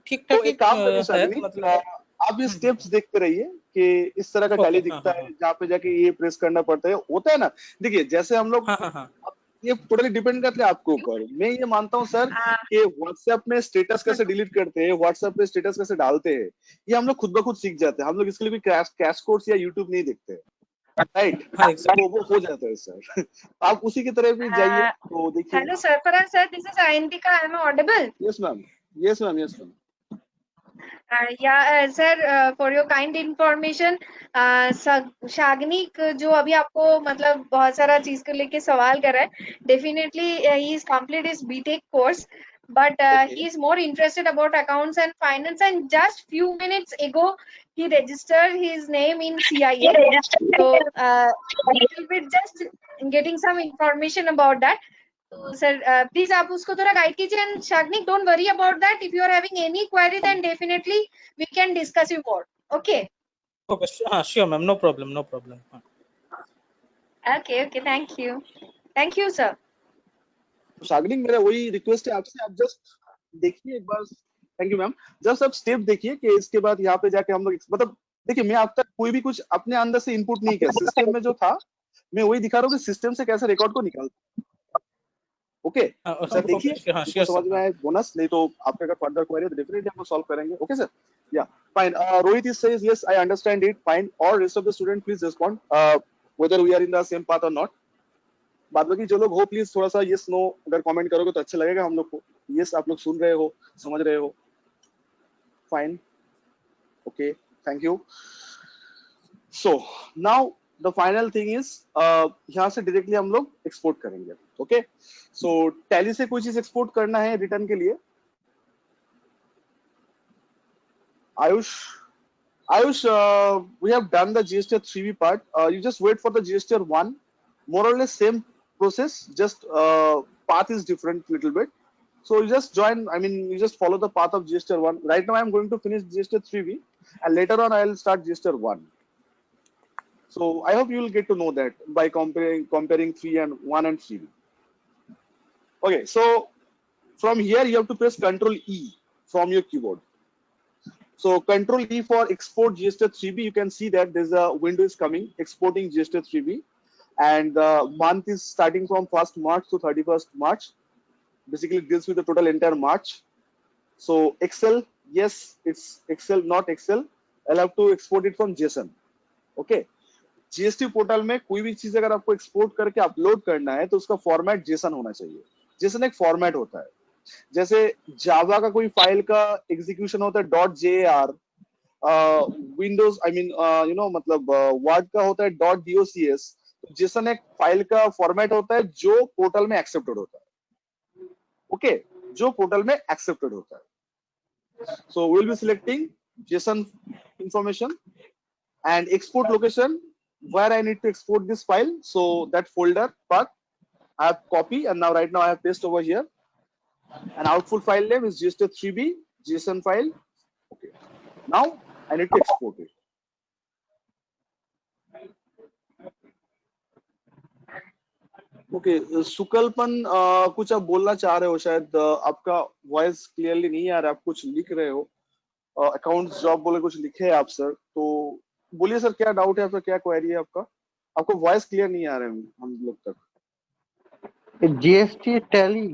ठीक तो ठाक ही एक काम करिए है शालिनी, मतलब। आप ये स्टेप्स देखते रहिए कि इस तरह का टैली ओके, हाँ दिखता हाँ है, हाँ जहाँ पे जाके ये प्रेस करना पड़ता है, होता है ना। देखिए जैसे हम लोग, हाँ हाँ हाँ ये टोटली डिपेंड करता है आपके ऊपर। मैं ये मानता हूँ सर कि व्हाट्सएप में स्टेटस कैसे डिलीट करते हैं, व्हाट्सएप पे स्टेटस कैसे डालते हैं, ये हम लोग खुद ब खुद सीख जाते हैं। हम लोग इसके लिए भी क्रैश कोर्स या यूट्यूब नहीं देखते, राइट? हाँ, तो वो हो जाता है सर। आप उसी की तरह भी जाइए, तो देखिए। Hello, Sarfaraz sir. This is Ayantika. Am I audible? Yes ma'am, yes ma'am, yes ma'am. Yeah, sir. For your kind information, शाग्निक जो अभी आपको मतलब बहुत सारा चीज को लेके सवाल कर रहा है, definitely he is complete his BTech course, but he is more interested about accounts and finance. And just few minutes ago, he registered his name in CIF. So we will be just getting some information about that. तो सर प्लीज आप उसको थोड़ा गाइड कीजिए। And Sagnik, don't worry about that. If you are having any query then definitely we can discuss you more. Okay okay, हाँ sure ma'am, no problem, no problem. Okay okay, thank you sir. Sagnik, मेरा वही रिक्वेस्ट है आपसे, आप जस्ट देखिए एक बार। Thank you ma'am. जस्ट आप स्टेप देखिए कि इसके बाद यहाँ पे जाके हम लोग, मतलब देखिए, मैं अब तक कोई भी कुछ अपने अंदर से इनपुट नहीं किया। सिस्टम में जो था मैं वही दिखा रहा हूँ कि सिस्टम से कैसे रिकॉर्ड को निकालते। ओके सर, देखिए हाँ आपको श्योर समझ में सर। आए बोनस, नहीं तो आपका अगर फर्दर क्वेरी है तो डेफिनेटली आपको सॉल्व करेंगे। Okay sir, yeah fine. Rohit is says yes I understand it, fine. और rest of the student please respond whether we are in the same path और नॉट। बाद बाकी जो लोग हो प्लीज थोड़ा सा यस नो अगर कमेंट करोगे तो अच्छा लगेगा हम लोग को। यस, आप लोग सुन रहे हो, समझ रहे हो, fine, okay, thank you. So now the final thing is, यहाँ से डायरेक्टली हम लोग एक्सपोर्ट करेंगे। ओके, सो टैली से कोई चीज एक्सपोर्ट करना है रिटर्न के लिए? Ayush, we have done the GSTR 3B part. You just wait for the GSTR 1. More or less same process, just path is different little bit. So you just join, I mean, you just follow the path of GSTR 1. Right now I'm going to finish GSTR 3B and later on I'll start GSTR 1. So I hope you will get to know that by comparing 3 and 1 and 3B. Okay, so from here you have to press Control E from your keyboard. So Control E for export GSTR 3B. You can see that there's a window is coming exporting GSTR 3B, and the month is starting from 1st March to 31st March. Basically, it deals with the total entire March. So Excel, yes, it's Excel, not Excel. I'll have to export it from JSON. Okay. GST portal में कोई भी चीज अगर आपको एक्सपोर्ट करके अपलोड करना है तो उसका फॉर्मेट जेसन होना चाहिए। जेसन एक फॉर्मेट होता है, जैसे जावा का कोई फाइल का एग्जीक्यूशन होता है .jar, विंडोज आई मीन मतलब वर्ड का होता है .docx। तो जेसन एक फाइल का फॉर्मेट होता है जो पोर्टल में एक्सेप्टेड होता है। ओके, जो पोर्टल में एक्सेप्टेड होता है। So we will be selecting JSON information and export location where I need to export this file. So that folder path I have copy, and now right now I have paste over here. And output file name is GSTR3B JSON file. Okay, now I need to export it. Okay Sukalpan कुछ आप बोलना चाह रहे हो, शायद आपका वॉइस क्लियरली नहीं आ रहा, आप कुछ लिख रहे हो, अकाउंट्स जॉब बोले कुछ लिखे हैं आप सर, तो बोलिए सर क्या डाउट है आपका, क्या क्वेरी है आपका? आपको वॉइस क्लियर नहीं आ रहा है हम लोग तक। जीएसटी टैली,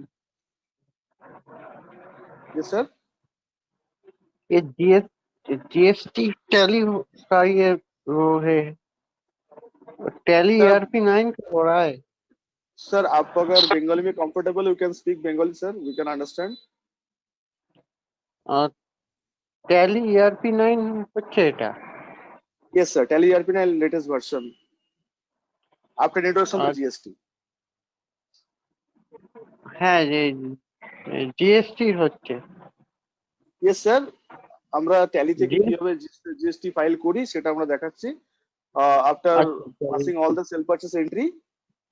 यस सर, ये जीएसटी टैली का ये वो है, टैली ERP 9 का हो रहा है सर। आप अगर बंगाली में comfortable, you can speak Bengali sir, we can understand. Tally ERP 9 হচ্ছে এটা? Yes sir, Tally ERP 9 latest version after introduction to GST. হ্যাঁ, যে জিএসটি হচ্ছে। यस सर, আমরা ট্যালি থেকে কিভাবে জিএসটি ফাইল করি সেটা আমরা দেখাচ্ছি। After passing all the sale purchase entry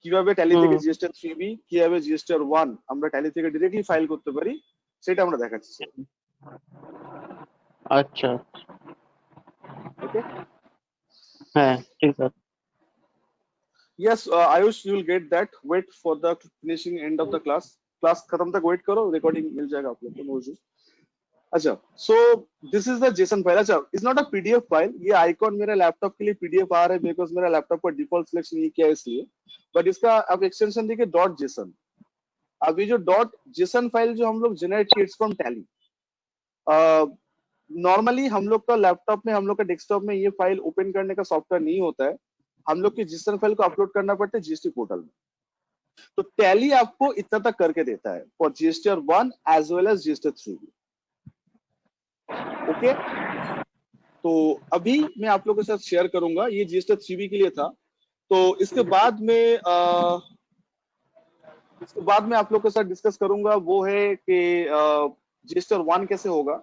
কিভাবে ট্যালি থেকে জিএসটি 3B কিভাবে জিএসটি 1 আমরা ট্যালি থেকে डायरेक्टली ফাইল করতে পারি সেটা আমরা দেখাচ্ছি। আচ্ছা, ওকে, হ্যাঁ ঠিক আছে। Yes, Ayush, you will get that. Wait for the finishing end of the class. Class खत्म तक wait करो, recording मिल जाएगा आप लोग को, no issues। अच्छा, so this is the JSON file। अच्छा, it's not a PDF file। ये आइकॉन मेरे लैपटॉप के लिए PDF आ रहा है बिकॉज मेरा लैपटॉप पर डिफॉल्ट सिलेक्शन नहीं किया है इसलिए, बट इसका अब एक्सटेंशन देखिए .json। अब ये जो .json फाइल जो हम लोग जनरेट किए फ्रॉम टैली, नॉर्मली हम लोग का लैपटॉप में, हम लोग का डेस्कटॉप में ये फाइल ओपन करने का सॉफ्टवेयर नहीं होता है, हम लोग की JSON फाइल को अपलोड करना पड़ता है जीएसटी पोर्टल में। तो टैली आपको इतना तक करके देता है for GSTR 1 as well as GSTR 3B। Okay, तो अभी मैं आप लोगों के साथ शेयर करूंगा, ये GSTR 3B के लिए था। तो इसके बाद में आप लोग के साथ डिस्कस करूंगा वो है कि GSTR 1 कैसे होगा,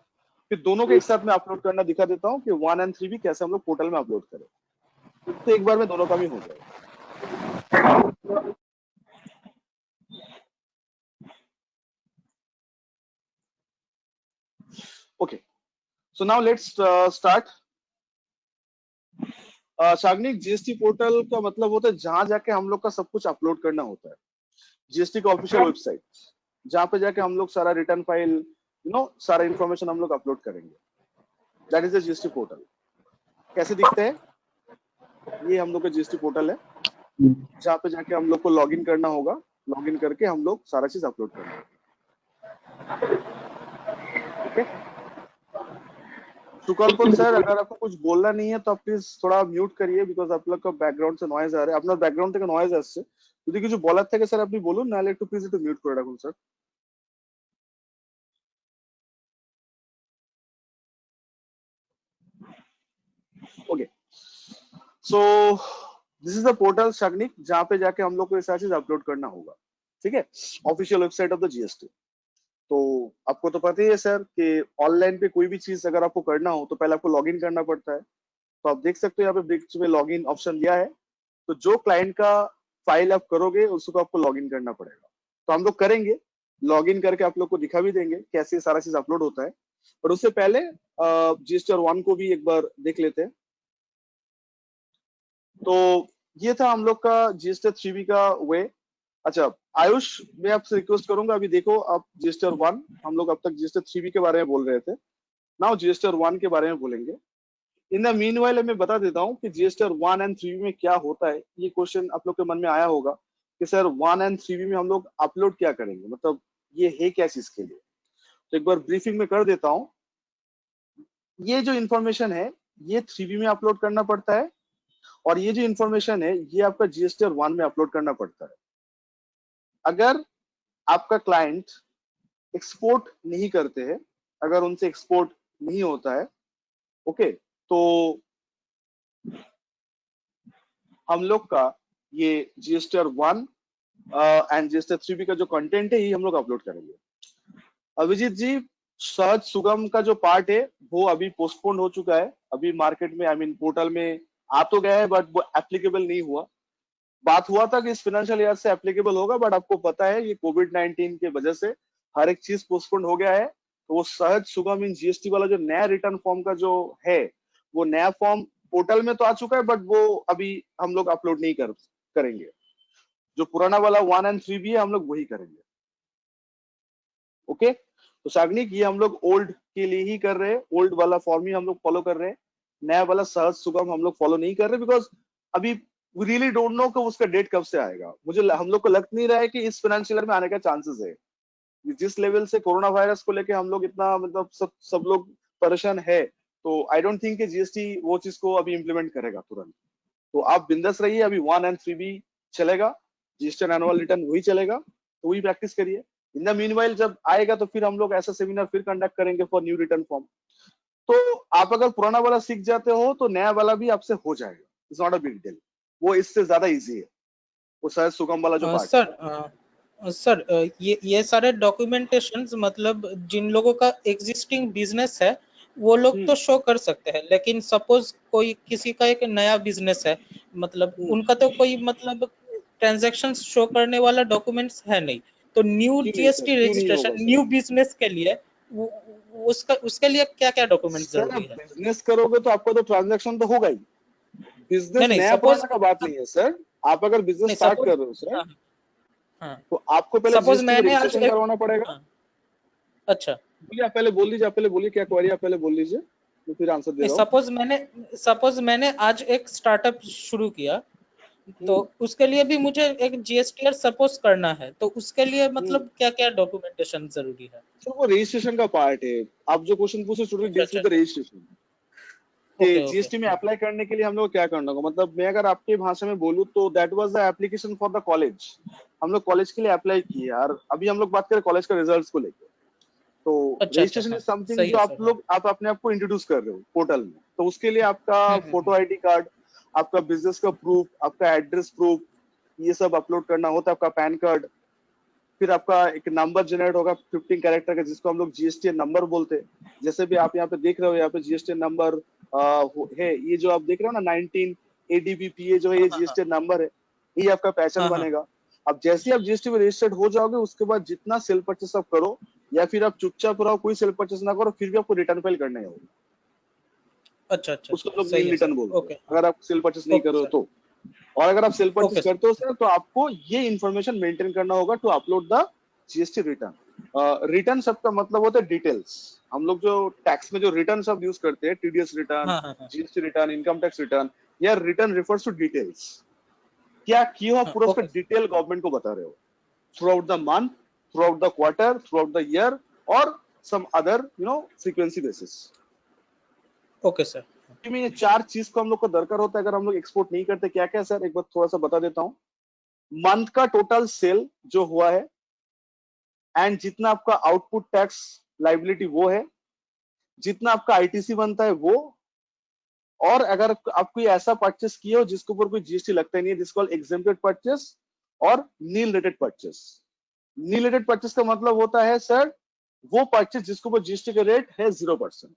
फिर दोनों के एक साथ में अपलोड करना दिखा देता हूँ कि 1 एंड 3B कैसे हम लोग पोर्टल में अपलोड करें, तो एक बार में दोनों काम ही हो जाएगा। Okay, so now let's start. Sagnik, GST portal का मतलब होता है जहां जाके हम लोग का सब कुछ अपलोड करना होता है, जीएसटी का ऑफिशियल वेबसाइट, जहां पे जाके हम लोग सारा रिटर्न फाइल सारा इंफॉर्मेशन हम लोग अपलोड करेंगे, that is the GST portal. कैसे दिखते हैं? ये हम लोग का जीएसटी पोर्टल है जहाँ पे जाके हम लोग को लॉगिन करना होगा, लॉगिन करके हम लोग सारा चीज अपलोड करेंगे। ओके, सुकल्पन सर, अगर आपको कुछ बोलना नहीं है तो आप प्लीज थोड़ा म्यूट करिए बिकज आप लोग का बैकग्राउंड से नॉइज आ रहा है, আপনার ব্যাকগ্রাউন্ড থেকে নয়েজ আসছে, যদি কিছু বলার থাকে স্যার আপনি বলুন, নাহলে একটু প্লিজ একটু মিউট করে রাখুন sir. Okay, so this is the portal Sagnik, जहाँ पे जाके हम लोग को ये सारी चीज अपलोड करना होगा। ठीक है, official website of the GST. तो आपको तो पता ही है सर कि ऑनलाइन पे कोई भी चीज अगर आपको करना हो तो पहले आपको लॉगिन करना पड़ता है। तो आप देख सकते हो यहाँ पे बीच में लॉगिन ऑप्शन दिया है, तो जो क्लाइंट का फाइल आप करोगे उसको आपको लॉगिन करना पड़ेगा। तो हम लोग करेंगे, लॉग इन करके आप लोग को दिखा भी देंगे कैसे सारा चीज अपलोड होता है। पर उससे पहले जीएसटी 1 को भी एक बार देख लेते हैं। तो ये था हम लोग का जीएसटी 3B का वे। अच्छा आयुष, मैं आपसे रिक्वेस्ट करूंगा, अभी देखो आप जीएसटी 1, हम लोग अब तक जीएसटी 3B के बारे में बोल रहे थे, नाउ जीएसटी 1 के बारे में बोलेंगे। इन द मीनवाइल मैं बता देता हूँ कि जीएसटी 1 एंड 3B में क्या होता है। ये क्वेश्चन आप लोग के मन में आया होगा कि सर 1 एंड 3B में हम लोग अपलोड क्या करेंगे, मतलब ये है क्या चीज के लिए। तो एक बार ब्रीफिंग में कर देता हूँ। ये जो इंफॉर्मेशन है ये 3B में अपलोड करना पड़ता है, और ये जो इंफॉर्मेशन है ये आपका जीएसटी 1 में अपलोड करना पड़ता है। अगर आपका क्लाइंट एक्सपोर्ट नहीं करते हैं, अगर उनसे एक्सपोर्ट नहीं होता है, ओके, तो हम लोग का ये जीएसटी 1 एंड जीएसटी 3B का जो कंटेंट है ये हम लोग अपलोड करेंगे। अभिजीत जी, सहज सुगम का जो पार्ट है वो अभी पोस्टपोन हो चुका है, अभी मार्केट में, आई मीन पोर्टल में आ तो गया है, बट वो एप्लीकेबल नहीं हुआ। बात हुआ था कि इस फाइनेंशियल ईयर से एप्लीकेबल होगा, बट आपको पता है ये कोविड-19 की वजह से हर एक चीज पोस्टपोन हो गया है। तो वो सहज सुगम इन जीएसटी वाला जो नया रिटर्न फॉर्म का जो है, वो नया फॉर्म पोर्टल में तो आ चुका है, बट वो अभी हम लोग अपलोड नहीं करेंगे। जो पुराना वाला 1 एंड 3B है हम लोग वही करेंगे। ओके, तो साग्निक ये हम लोग ओल्ड के लिए ही कर रहे हैं, ओल्ड वाला फॉर्म ही हम लोग फॉलो कर रहे हैं, नया वाला सहज सुगम हम लोग फॉलो नहीं कर रहे, बिकॉज अभी वी रियली डोंट नो कि उसका डेट कब से आएगा। हम लोग को लग नहीं रहा है कि इस फाइनेंशियल ईयर में आने का चांसेस है। जिस लेवल से कोरोना वायरस को लेके हम लोग इतना, मतलब सब लोग परेशान है, तो आई डोंट थिंक कि जीएसटी वो चीज को अभी इम्प्लीमेंट करेगा तुरंत। तो आप बिंदास रहिए, अभी 1 एंड 3B चलेगा, जीएसटी एनुअल रिटर्न वही चलेगा, तो वही प्रैक्टिस करिए। इन द मीनवाइल जब आएगा तो फिर हम लोग ऐसा सेमिनार फिर कंडक्ट करेंगे फॉर न्यू रिटर्न फॉर्म। तो आप अगर पुराना वाला सीख जाते हो तो नया वाला भी आपसे हो जाएगा, it's not a big deal, वो इससे ज्यादा इजी है, वो शायद सुगम वाला जो पार्ट। सर ये सारे डॉक्यूमेंटेशंस मतलब जिन लोगों का एग्जिस्टिंग बिजनेस है वो लोग तो शो कर सकते हैं, लेकिन सपोज कोई किसी का एक नया बिजनेस है, मतलब उनका तो कोई मतलब ट्रांजैक्शन शो करने वाला डॉक्यूमेंट्स है नहीं, तो new GST registration new business के लिए उसके लिए क्या क्या डॉक्यूमेंट जरूरी है? बिजनेस करोगे तो आपका तो ट्रांजैक्शन तो होगा ही, बिजनेस नया पुराना का बात नहीं है सर। आप अगर बिजनेस स्टार्ट कर रहे हो सर, तो आपको पहले जीएसटी रजिस्ट्रेशन करवाना पड़ेगा। अच्छा, बोलिए, आप पहले बोल लीजिए, आप पहले बोलिए क्या क्वेरी, आप पहले बोल लीजिए, तो फिर आंसर दे रहा हूं। सपोज मैंने आज एक स्टार्टअप शुरू किया, तो उसके लिए भी मुझे एक जीएसटीआर सपोज करना है, तो उसके लिए मतलब क्या क्या डॉक्यूमेंटेशन जरूरी है? सर वो रजिस्ट्रेशन का पार्ट है। आप जो क्वेश्चन पूछे रजिस्ट्रेशन जीएसटी में अप्लाई करने के लिए हम लोग क्या करना होगा, मतलब मैं अगर आपके भाषा में बोलूं तो that was the application for the college. हम लोग कॉलेज के लिए अप्लाई किए यार, अभी हम लोग बात करें कॉलेज के रिजल्ट्स को लेकर। तो रजिस्ट्रेशन इज समथिंग जो आप अपने आप को इंट्रोड्यूस कर रहे हो पोर्टल में, तो उसके लिए आपका फोटो आईडी कार्ड, आपका बिजनेस का प्रूफ, आपका एड्रेस प्रूफ, ये सब अपलोड करना होता है, आपका पैन कार्ड, फिर आपका एक नंबर जनरेट होगा 15 कैरेक्टर का, जिसको हम लोग जीएसटी नंबर बोलते हैं। जैसे भी आप यहाँ पे देख रहे हो, यहाँ पे जीएसटी नंबर है, ये जो आप देख रहे हो ना 19 ADBPA जो है, ये जीएसटी नंबर है, ये आपका पहचान बनेगा। अब जैसे ही आप जीएसटी में रजिस्टर्ड हो जाओगे, उसके बाद जितना सेल परचेस आप करो, या फिर आप चुपचाप रहो, कोई सेल परचेस ना करो, फिर भी आपको रिटर्न फाइल करना होगा। अच्छा, उसको लोग नील रिटर्न बोलते हैं, अगर आप सेल परचेस नहीं कर रहे हो तो। और अगर आप सेल परचेस करते हो सर, तो आपको ये इन्फॉर्मेशन मेंटेन करना होगा to upload the GST return. Return शब्द का मतलब होता है डिटेल्स। हम लोग जो टैक्स में जो रिटर्न शब्द यूज करते हैं, TDS return, GST return, income tax return, या रिटर्न रिफर्स टू डिटेल्स। क्या किया हो पूरा उसका डिटेल गवर्नमेंट को बता रहे हो, throughout the month, throughout the quarter, throughout the year, और some other frequency basis. Okay sir. में ये 4 चीज को हम लोग को दरकार होता है अगर हम लोग एक्सपोर्ट नहीं करते। क्या क्या सर, एक बार थोड़ा सा बता देता हूँ। मंथ का टोटल सेल जो हुआ है, एंड जितना आपका आउटपुट टैक्स लाइबिलिटी वो है, जितना आपका आईटीसी बनता है वो, और अगर आप कोई ऐसा परचेस किए हो जिसके ऊपर कोई जीएसटी लगता ही नहीं है, दिस कॉल्ड एग्जेम्प्टेड परचेस और nil rated purchase. Nil rated purchase का मतलब होता है सर वो परचेस जिसके ऊपर जीएसटी का रेट है 0%।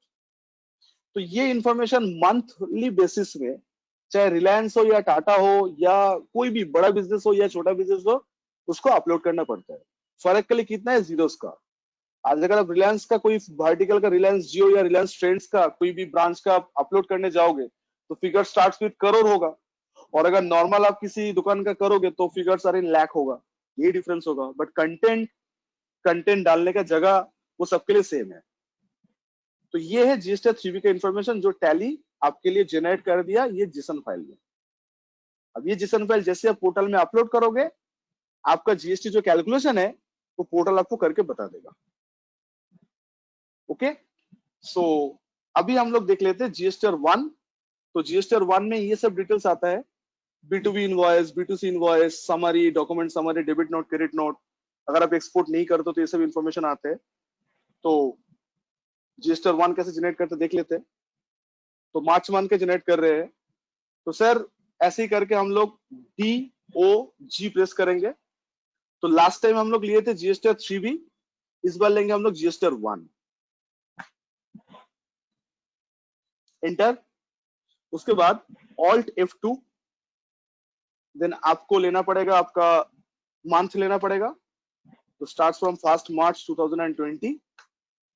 तो ये इंफॉर्मेशन मंथली बेसिस में, चाहे रिलायंस हो या टाटा हो या कोई भी बड़ा बिजनेस हो या छोटा बिजनेस हो, उसको अपलोड करना पड़ता है। फर्क के लिए कितना है, जीरोस का। आज अगर आप रिलायंस का कोई वर्टिकल का, रिलायंस जियो या रिलायंस ट्रेंड्स का कोई भी ब्रांच का अपलोड करने जाओगे तो फिगर स्टार्ट्स विद करोड़ होगा, और अगर नॉर्मल आप किसी दुकान का करोगे तो फिगर्स आर इन लाख होगा। ये डिफरेंस होगा, बट कंटेंट कंटेंट डालने का जगह वो सबके लिए सेम है। तो ये है जीएसटी 3B का इंफॉर्मेशन जो टैली आपके लिए जनरेट कर दिया ये जीएसएन फाइल में। अब ये जीएसएन फाइल जैसे आप पोर्टल में अपलोड करोगे, आपका जीएसटी जो कैलकुलेशन है वो पोर्टल आपको करके बता देगा। ओके, सो अभी हम लोग देख लेते हैं जीएसटीआर 1। तो जीएसटीआर 1 में ये सब डिटेल्स आता है, B2B invoice, B2C invoice, summary, document summary, debit note, credit note. अगर आप एक्सपोर्ट नहीं करते तो ये सब इंफॉर्मेशन आते हैं। तो जीएसटीआर 1 कैसे जनरेट करते देख लेते हैं। तो मार्च मंथ के जनरेट कर रहे हैं, तो सर ऐसे ही करके हम लोग DOG प्रेस करेंगे। तो लास्ट टाइम हम लोग लिए थे जीएसटीआर 3B, इस बार लेंगे हम लोग जीएसटीआर 1। एंटर, उसके बाद ऑल्ट F2, देन आपको लेना पड़ेगा, आपका मंथ लेना पड़ेगा। तो स्टार्ट फ्रॉम 1 मार्च 2020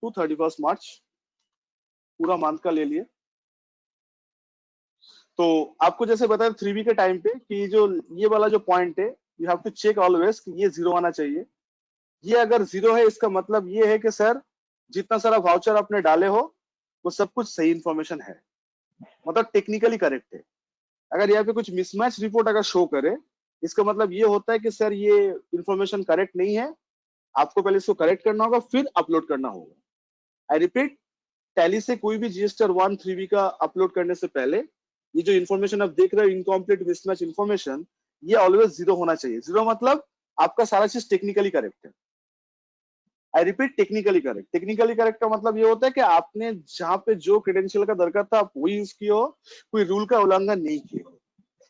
टू 31 मार्च, पूरा मंथ का ले लिए। तो आपको जैसे बताया 3B के टाइम पे कि जो ये वाला जो पॉइंट है, you have to check always कि ये 0 आना चाहिए। ये अगर 0 है इसका मतलब ये है कि सर जितना सारा वाउचर आपने डाले हो वो सब कुछ सही इंफॉर्मेशन है, मतलब टेक्निकली करेक्ट है। अगर यहाँ पे कुछ मिसमैच रिपोर्ट अगर शो करे, इसका मतलब ये होता है कि सर ये इंफॉर्मेशन करेक्ट नहीं है, आपको पहले इसको करेक्ट करना होगा फिर अपलोड करना होगा। आई रिपीट, टैली से कोई भी जीएसटीआर 1 3B का अपलोड करने से पहले ये जो इन्फॉर्मेशन आप देख रहे हो, इनकम्प्लीट मिसमैच इन्फॉर्मेशन, ये ऑलवेज 0 होना चाहिए। 0 मतलब आपका सारा चीज टेक्निकली करेक्ट है। I repeat, technically correct. Technically correct का मतलब ये होता है कि आपने जहां पे जो क्रेडेंशियल का दरकार था आप वही यूज किए हो, कोई रूल का उल्लंघन नहीं किए हो।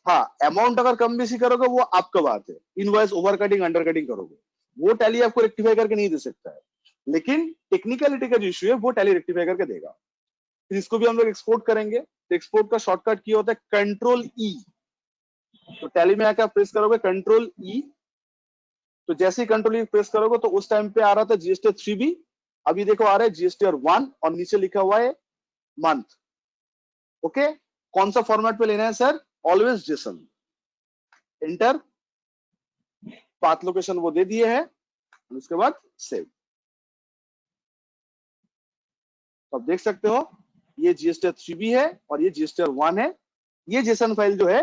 हाँ, अमाउंट अगर कम बेसी करोगे वो आपका बात है, invoice over cutting under cutting करोगे वो टैली आपको रेक्टिफाई करके नहीं दे सकता है, लेकिन टेक्निकलिटी का जो इश्यू है वो टैली रेक्टिफाई करके देगा। फिर इसको भी हम लोग एक्सपोर्ट करेंगे। तो एक्सपोर्ट का शॉर्टकट क्या होता है, कंट्रोल E। तो टैली में आकर प्रेस करोगे कंट्रोल E, तो जैसे ही कंट्रोल E प्रेस करोगे तो उस टाइम पे आ रहा था जीएसटीआर 3B, अभी देखो आ रहा है जीएसटीआर 1 और नीचे लिखा हुआ है मंथ। ओके, कौन सा फॉर्मेट पे लेना है sir, always Jason. Enter, path location वो दे दिए है, उसके बाद सेव। तो आप देख सकते हो ये जीएसटीआर 3B है और ये जीएसटीआर 1 है। ये जेसन फाइल जो है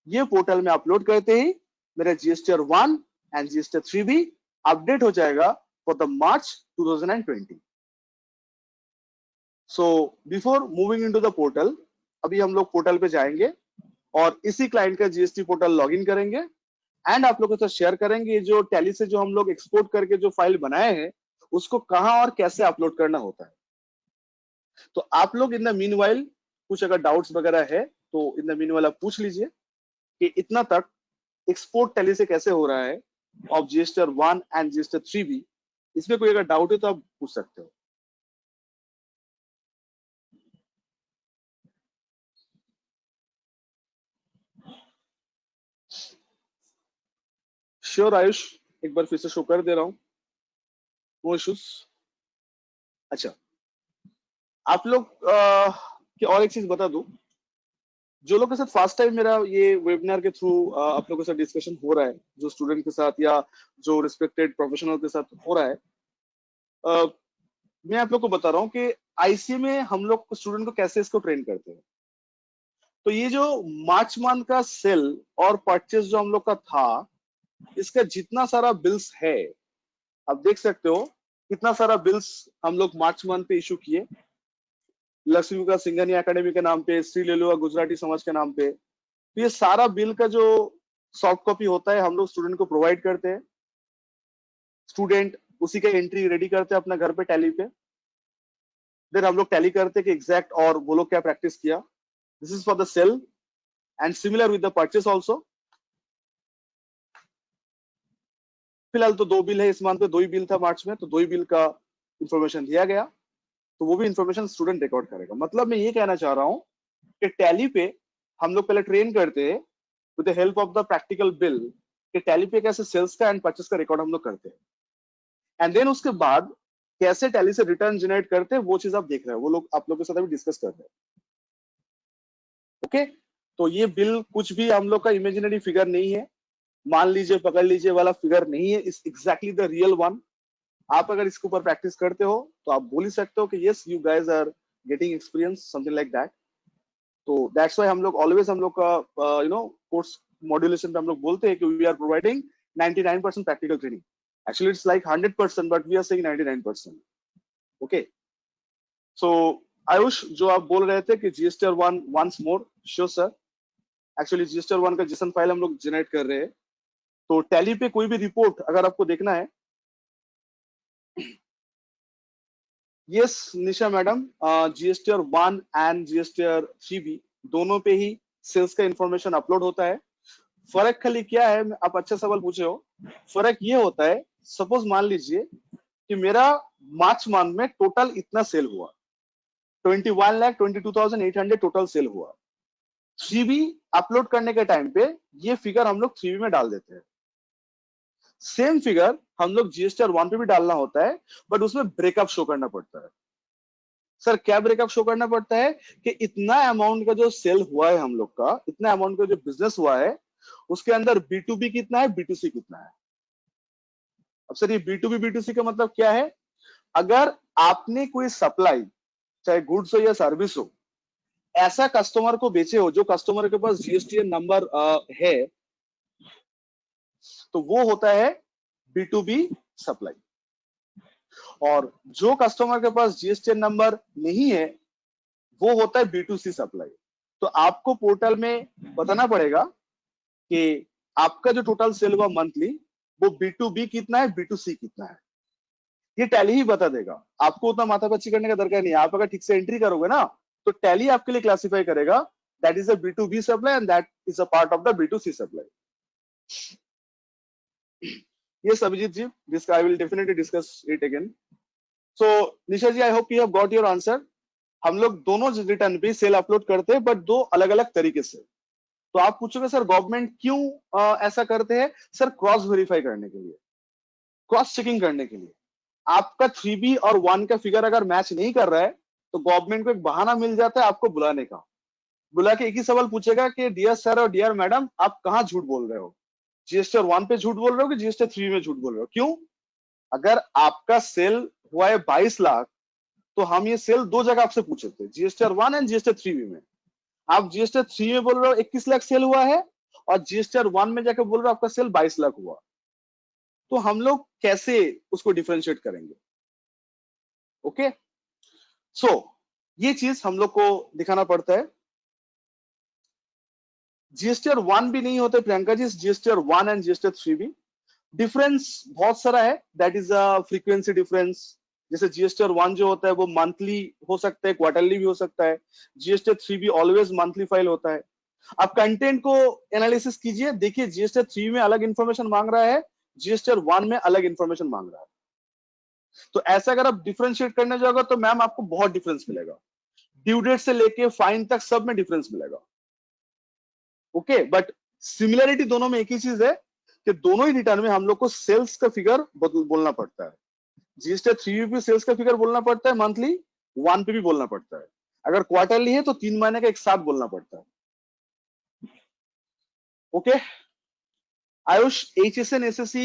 ये पोर्टल में अपलोड करते ही मेरा GSTR 1 and GSTR 3B update हो जाएगा for the March 2020। So before moving into the portal, अभी हम लोग पोर्टल पे जाएंगे और इसी क्लाइंट का जीएसटी पोर्टल लॉगिन करेंगे एंड आप लोगों के साथ शेयर करेंगे जो टैली से जो हम लोग एक्सपोर्ट करके जो फाइल बनाए हैं उसको कहां और कैसे अपलोड करना होता है। तो आप लोग इन द मीनवाइल कुछ अगर डाउट्स वगैरह है तो इन द मीनवाइल आप पूछ लीजिए कि इतना तक एक्सपोर्ट टैली से कैसे हो रहा है of GSTR 1 and GSTR 3B। इसमें कोई अगर डाउट है तो आप पूछ सकते हो। श्योर आयुष, एक बार फिर से शो कर दे रहा हूं, नो इश्यूज। अच्छा, आप लोग की और एक चीज बता दूं, जो लोग के साथ फर्स्ट टाइम मेरा ये वेबिनार के थ्रू आप लोगों के साथ डिस्कशन हो रहा है, जो स्टूडेंट के साथ या जो रिस्पेक्टेड प्रोफेशनल के साथ हो रहा है, मैं आप लोग को बता रहा हूँ कि आईसीए में हम लोग स्टूडेंट को कैसे इसको ट्रेन करते हैं। तो ये जो मार्च मंथ का सेल और परचेज जो हम लोग का था, इसका जितना सारा बिल्स है आप देख सकते हो कितना सारा बिल्स हम लोग मार्च मंथ पे इशू किए, लक्ष्मी का सिंघानिया एकेडमी के नाम पे, श्री लेलुआ गुजराती समाज के नाम पे। तो ये सारा बिल का जो सॉफ्ट कॉपी होता है हम लोग स्टूडेंट को प्रोवाइड करते हैं। स्टूडेंट उसी का एंट्री रेडी करते हैं अपना घर पे टैली पे, देन हम लोग टैली करते हैं कि एग्जैक्ट और वो लोग क्या प्रैक्टिस किया। This is for the sale and similar with the purchase also. फिलहाल तो 2 बिल है इस मंथ पे, 2 ही बिल था मार्च में, तो 2 ही बिल का इंफॉर्मेशन दिया गया, तो वो भी इंफॉर्मेशन स्टूडेंट रिकॉर्ड करेगा। मतलब मैं ये कहना चाह रहा हूँ कि टैली पे हम लोग पहले ट्रेन करते हैं with the help of the practical bill कि टैली पे कैसे सेल्स का एंड परचेस का रिकॉर्ड हम लोग करते हैं। एंड देन उसके बाद कैसे टैली से रिटर्न जनरेट करते हैं वो चीज आप देख रहे हैं, वो लोग आप लोग के साथ अभी डिस्कस कर रहे हैं। ओके, तो ये बिल कुछ भी हम लोग का इमेजिनरी फिगर नहीं है, मान लीजिए पकड़ लीजिए वाला फिगर नहीं है, is exactly the real one. आप अगर इसके ऊपर प्रैक्टिस करते हो तो आप बोल ही सकते हो कि yes you guys are getting experience something like that. तो दैट्स व्हाई हम लोग ऑलवेज हम लोग का कोर्स मॉड्यूलेशन पे हम लोग बोलते हैं कि we are providing 99% practical training. Actually it's like 100% but we are saying 99%। Okay, so Ayush जो आप बोल रहे थे कि GSTR 1 once more, sure sir. Actually GSTR 1 का JSON फाइल हम लोग जनरेट कर रहे हैं, तो टैली पे कोई भी रिपोर्ट अगर आपको देखना है, yes Nisha madam, GSTR 1 and GSTR 3B दोनों पे ही सेल्स का इंफॉर्मेशन अपलोड होता है। फर्क खाली क्या है, आप अच्छा सवाल पूछे हो, फर्क ये होता है, सपोज मान लीजिए कि मेरा मार्च मंथ में टोटल इतना सेल हुआ, 21,22,800 टोटल सेल हुआ। 3B अपलोड करने के टाइम पे ये फिगर हम लोग 3B में डाल देते हैं। सेम फिगर हम लोग GSTR 1 पे भी डालना होता है, बट उसमें ब्रेकअप शो करना पड़ता है। सर क्या ब्रेकअप शो करना पड़ता है कि इतना अमाउंट का जो सेल हुआ है हम लोग का, इतना अमाउंट का जो बिजनेस हुआ है, उसके अंदर B2B कितना है, B2C कितना है। अब सर ये B2B B2C का मतलब क्या है, अगर आपने कोई सप्लाई चाहे गुड्स हो या सर्विस हो, ऐसा कस्टमर को बेचे हो जो कस्टमर के पास GSTN नंबर है, तो वो होता है B2B सप्लाई। और जो कस्टमर के पास GSTN नंबर नहीं है वो होता है B2C सप्लाई। तो आपको पोर्टल में बताना पड़ेगा कि आपका जो टोटल सेल हुआ मंथली वो B2B कितना है, B2C कितना है, ये टैली ही बता देगा। आपको उतना माथापच्ची करने का दरकार नहीं है। आप अगर ठीक से एंट्री करोगे ना तो टैली आपके लिए क्लासिफाई करेगा that is a B2B supply and that is a part of the B2C supply. Yes, Abhijit ji, this I will definitely discuss it again. So, Nisha ji, I hope you have got your answer. हम लोग दोनों रिटर्न पे सेल अपलोड करते हैं, बट दो अलग अलग तरीके से। तो आप पूछोगे सर गवर्नमेंट क्यों ऐसा करते हैं? सर क्रॉस वेरीफाई करने के लिए, क्रॉस चेकिंग करने के लिए। आपका 3B और 1 का फिगर अगर मैच नहीं कर रहा है तो गवर्नमेंट को एक बहाना मिल जाता है आपको बुलाने का। बुला के एक ही सवाल पूछेगा कि डियर सर और डियर मैडम आप कहाँ झूठ बोल रहे हो, GSTR 1 पे झूठ बोल रहे हो कि GSTR 3 में झूठ बोल रहे हो? क्यों? अगर आपका सेल हुआ है 22 लाख तो हम ये सेल दो जगह आपसे पूछे थे, GSTR 1 एंड GSTR 3 में। आप GSTR 3 में बोल रहे हो 21 लाख सेल हुआ है और GSTR 1 में जाकर बोल रहे हो आपका सेल 22 लाख हुआ। तो हम लोग कैसे उसको डिफरेंशिएट करेंगे? ओके, सो ये चीज हम लोग को दिखाना पड़ता है। GSTR 1 भी नहीं होते Priyanka ji, GSTR 1 and GSTR 3B difference बहुत सारा है, that is a frequency difference. जैसे GSTR 1 जो होता है वो मंथली हो सकता है, क्वार्टरली भी हो सकता है। GSTR 3B always monthly file होता है। आप कंटेंट को एनालिसिस कीजिए, देखिए GSTR 3 में अलग इंफॉर्मेशन मांग रहा है, GSTR 1 में अलग इंफॉर्मेशन मांग रहा है। तो ऐसा अगर आप डिफरेंशिएट करने जाओगे तो मैम आपको बहुत डिफरेंस मिलेगा, ड्यू डेट से लेके फाइन तक सब में डिफरेंस मिलेगा। ओके, बट सिमिलरिटी दोनों में एक ही चीज है कि दोनों ही रिटर्न में हम लोग को सेल्स का फिगर बोलना पड़ता है। GSTR 3 पे सेल्स का फिगर बोलना पड़ता है मंथली, 1 पे भी बोलना पड़ता है। अगर क्वार्टरली है तो 3 महीने का एक साथ बोलना पड़ता है। ओके आयुष, HSN SSC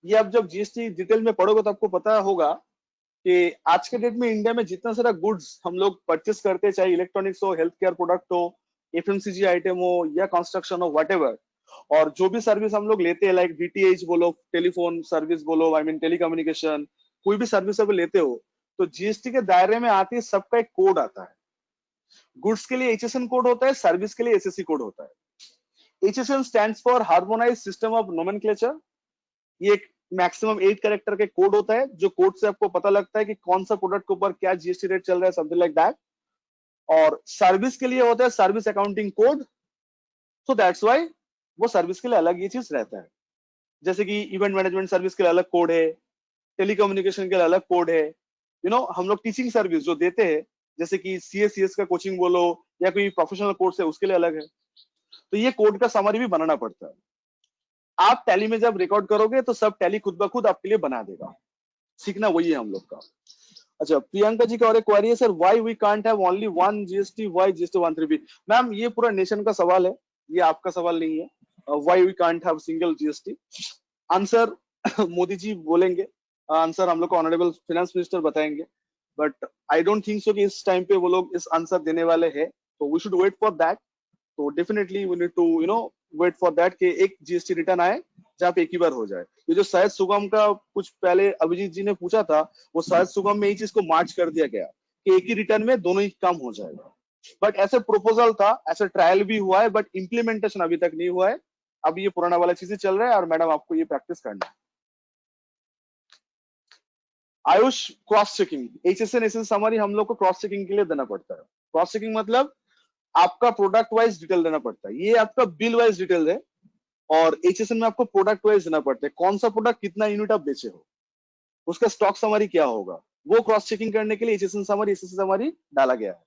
ये आप जब GST डिटेल में पढ़ोगे तो आपको पता होगा कि आज के डेट में इंडिया में जितना सारा गुड्स हम लोग परचेस करते हैं, चाहे इलेक्ट्रॉनिक्स हो, हेल्थ केयर प्रोडक्ट हो, FMCG आइटम हो या कंस्ट्रक्शन हो, व्हाटएवर, और जो भी सर्विस हम लोग लेते हैं लाइक DTH बोलो, टेलीफोन सर्विस बोलो, आई मीन टेलीकम्युनिकेशन, कोई भी सर्विस आप लेते हो तो GST के दायरे में आती है, सबका एक कोड आता है। गुड्स के लिए HSN कोड होता है, सर्विस के लिए SSC कोड होता है। HSN stands for harmonised system of nomenclature. ये एक मैक्सिमम 8 कैरेक्टर के कोड होता है, जो कोड से आपको पता लगता है कि कौन सा प्रोडक्ट के ऊपर क्या GST रेट चल रहा है, समथिंग लाइक दैट। और सर्विस के लिए होता है service accounting code, so that's why वो सर्विस के लिए अलग ये चीज रहता है। जैसे कि इवेंट मैनेजमेंट सर्विस के लिए अलग कोड है, टेलीकम्युनिकेशन के लिए अलग कोड है। हम लोग टीचिंग सर्विस जो देते हैं जैसे कि CS का कोचिंग बोलो या कोई प्रोफेशनल कोर्स है उसके लिए अलग है। तो ये कोड का समरी भी बनाना पड़ता है। आप टैली में जब रिकॉर्ड करोगे तो सब टैली खुद ब खुद आपके लिए बना देगा। सीखना वही है हम लोग का। अच्छा, प्रियंका जी का और एक क्वेरी है sir, why we can't have only one GST, why GST 13B? Ma'am ये पूरा नेशन का सवाल है, ये आपका सवाल नहीं है। Why we can't have single GST, answer Modi ji बोलेंगे, आंसर हम लोग को ऑनरेबल फाइनेंस मिनिस्टर बताएंगे, but I don't think so कि इस टाइम पे वो लोग इस आंसर देने वाले हैं, तो we should wait for that. तो definitely we need to wait for that कि एक जीएसटी रिटर्न आए जहाँ पे एक ही बार हो जाए। ये जो शायद सुगम का कुछ पहले अभिजीत जी ने पूछा था, वो शायद सुगम में ही चीज को मार्च कर दिया गया कि एक ही रिटर्न में दोनों ही काम हो जाएगा। बट ऐसे प्रोपोजल था, ऐसे ट्रायल भी हुआ है, बट इम्प्लीमेंटेशन अभी तक नहीं हुआ है। अभी ये पुराना वाला चीजें चल रहा है और मैडम आपको ये प्रैक्टिस करना है। Ayush, cross checking, HSN SSN summary हम लोग को क्रॉस चेकिंग के लिए देना पड़ता है। क्रॉस चेकिंग मतलब आपका प्रोडक्ट वाइज डिटेल देना पड़ता है, ये आपका बिल वाइज डिटेल है, और HSN में आपको प्रोडक्ट वाइज देना पड़ता है, कौन सा प्रोडक्ट कितना यूनिट आप बेचे हो, उसका स्टॉक समरी क्या होगा, वो क्रॉस चेकिंग करने के लिए HSN समरी SSN समरी डाला गया है।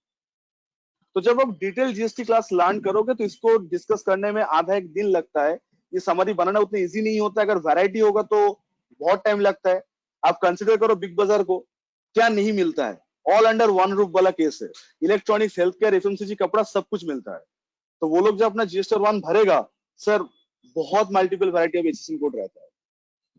तो जब आप डिटेल जीएसटी क्लास लर्न करोगे तो इसको डिस्कस करने में आधा एक दिन लगता है। ये समरी बनाना उतना इजी नहीं होता, अगर वैरायटी होगा तो बहुत टाइम लगता है। आप कंसिडर करो बिग बाजार को, क्या नहीं मिलता है, ऑल अंडर वन रूफ वाला केस है, इलेक्ट्रॉनिक्स, हेल्थ केयर, FMCG, कपड़ा, सब कुछ मिलता है। तो वो लोग जब अपना GST 1 भरेगा सर, बहुत multiple variety of HSN code रहता है।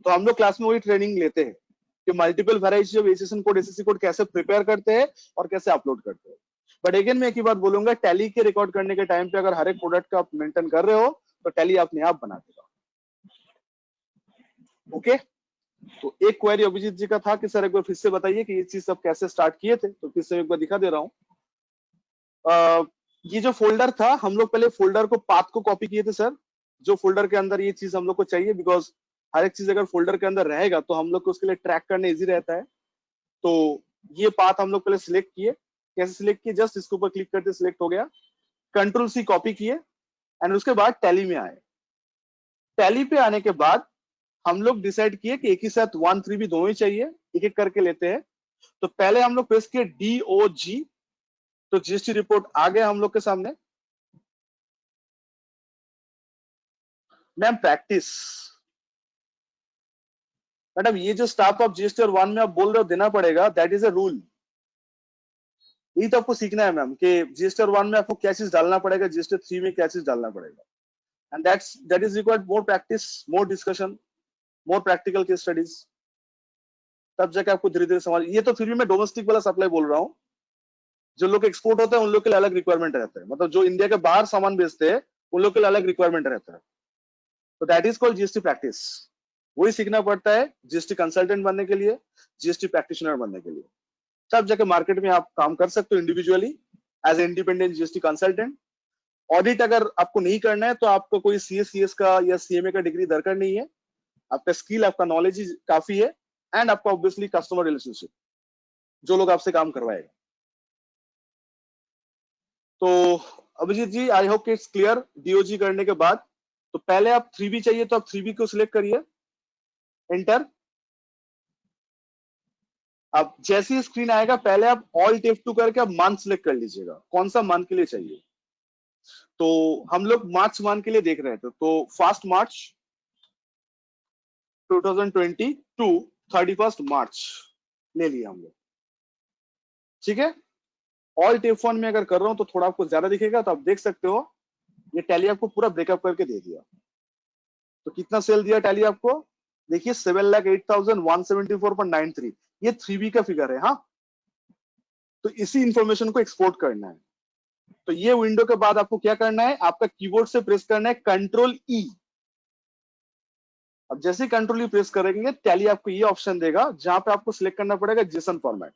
तो हम लोग क्लास में वही ट्रेनिंग लेते हैं कि multiple variety of HSN code, SSC code कैसे प्रिपेयर करते हैं और कैसे अपलोड करते हैं। बट अगेन मैं एक ही बात बोलूंगा, टैली के रिकॉर्ड करने के टाइम पे अगर हर एक प्रोडक्ट का आप मेंटेन कर रहे हो तो टैली अपने आप बना देगा। ओके, तो एक क्वेरी अभिजीत जी का था कि सर एक बार फिर से बताइए कि ये चीज सब कैसे स्टार्ट किए थे, तो फिर से एक बार दिखा दे रहा हूँ। ये जो फोल्डर था, हम लोग पहले फोल्डर को पाथ को कॉपी किए थे सर, जो फोल्डर के अंदर ये चीज हम लोग को चाहिए, बिकॉज हर एक चीज अगर फोल्डर के अंदर रहेगा तो हम लोग को उसके लिए ट्रैक करने इजी रहता है। तो ये पाथ हम लोग पहले सिलेक्ट किए, कैसे सिलेक्ट किए, जस्ट इसके ऊपर क्लिक करते सिलेक्ट हो गया, Ctrl+C कॉपी किए, एंड उसके बाद टैली में आए। टैली पे आने के बाद हम लोग डिसाइड किए कि एक ही साथ 1 3 भी दोनों ही चाहिए, एक एक करके लेते हैं। तो पहले हम लोग प्रेस किए DOG, तो जीएसटी रिपोर्ट आ गया हम लोग के सामने। मैम प्रैक्टिस, मैडम ये जो स्टाफ ऑफ GST और 1 में आप बोल रहे हो देना पड़ेगा, दैट इज अ रूल। यही तो आपको सीखना है मैम कि GST और 1 में आपको क्या चीज डालना पड़ेगा, GST 3 में क्या चीज डालना पड़ेगा, and that is required more practice, more discussion, more practical case studies, तब जाके आपको धीरे धीरे समझ। ये तो फिर भी मैं डोमेस्टिक वाला सप्लाई बोल रहा हूँ, जो लोग एक्सपोर्ट होते हैं उन लोग के लिए अलग रिक्वायरमेंट रहता है, मतलब जो इंडिया के बाहर सामान बेचते हैं उन लोग के लिए अलग रिक्वायरमेंट रहता है। तो that is called GST practice. वही सीखना पड़ता है GST कंसल्टेंट बनने के लिए, GST प्रैक्टिशनर बनने के लिए, तब जाके मार्केट में आप काम कर सकते हो individually as a independent GST consultant. Audit अगर आपको नहीं करना है तो आपको कोई CS का या CMA का डिग्री दरकार नहीं है, आपका स्किल, आपका नॉलेज ही काफी है, एंड आपका ऑब्वियसली कस्टमर रिलेशनशिप, जो लोग आपसे काम करवाएगा। तो Abhijit ji, I hope it's clear. DOG करने के बाद तो पहले आप 3B चाहिए तो आप 3B को सिलेक्ट करिए, एंटर। अब जैसे ही स्क्रीन आएगा पहले आप Alt F2 करके आप मंथ सिलेक्ट कर लीजिएगा, कौन सा मंथ के लिए चाहिए। तो हम लोग मार्च मंथ के लिए देख रहे थे, तो 1 मार्च 2020 टू 31 मार्च ले लिया हम लोग, ठीक है। Alt F1 में अगर कर रहा हूं तो थोड़ा आपको ज्यादा दिखेगा, तो आप देख सकते हो ये टैली आपको पूरा ब्रेकअप करके दे दिया। तो कितना सेल दिया टैली आपको, देखिए 7,08,174.93, ये 3B का फिगर है। हाँ, तो इसी इंफॉर्मेशन को एक्सपोर्ट करना है। तो ये विंडो के बाद आपको क्या करना है, आपका कीबोर्ड से प्रेस करना है Ctrl+E। अब जैसे Ctrl+E प्रेस करेंगे टैली आपको ये ऑप्शन देगा जहां पे आपको सिलेक्ट करना पड़ेगा JSON format.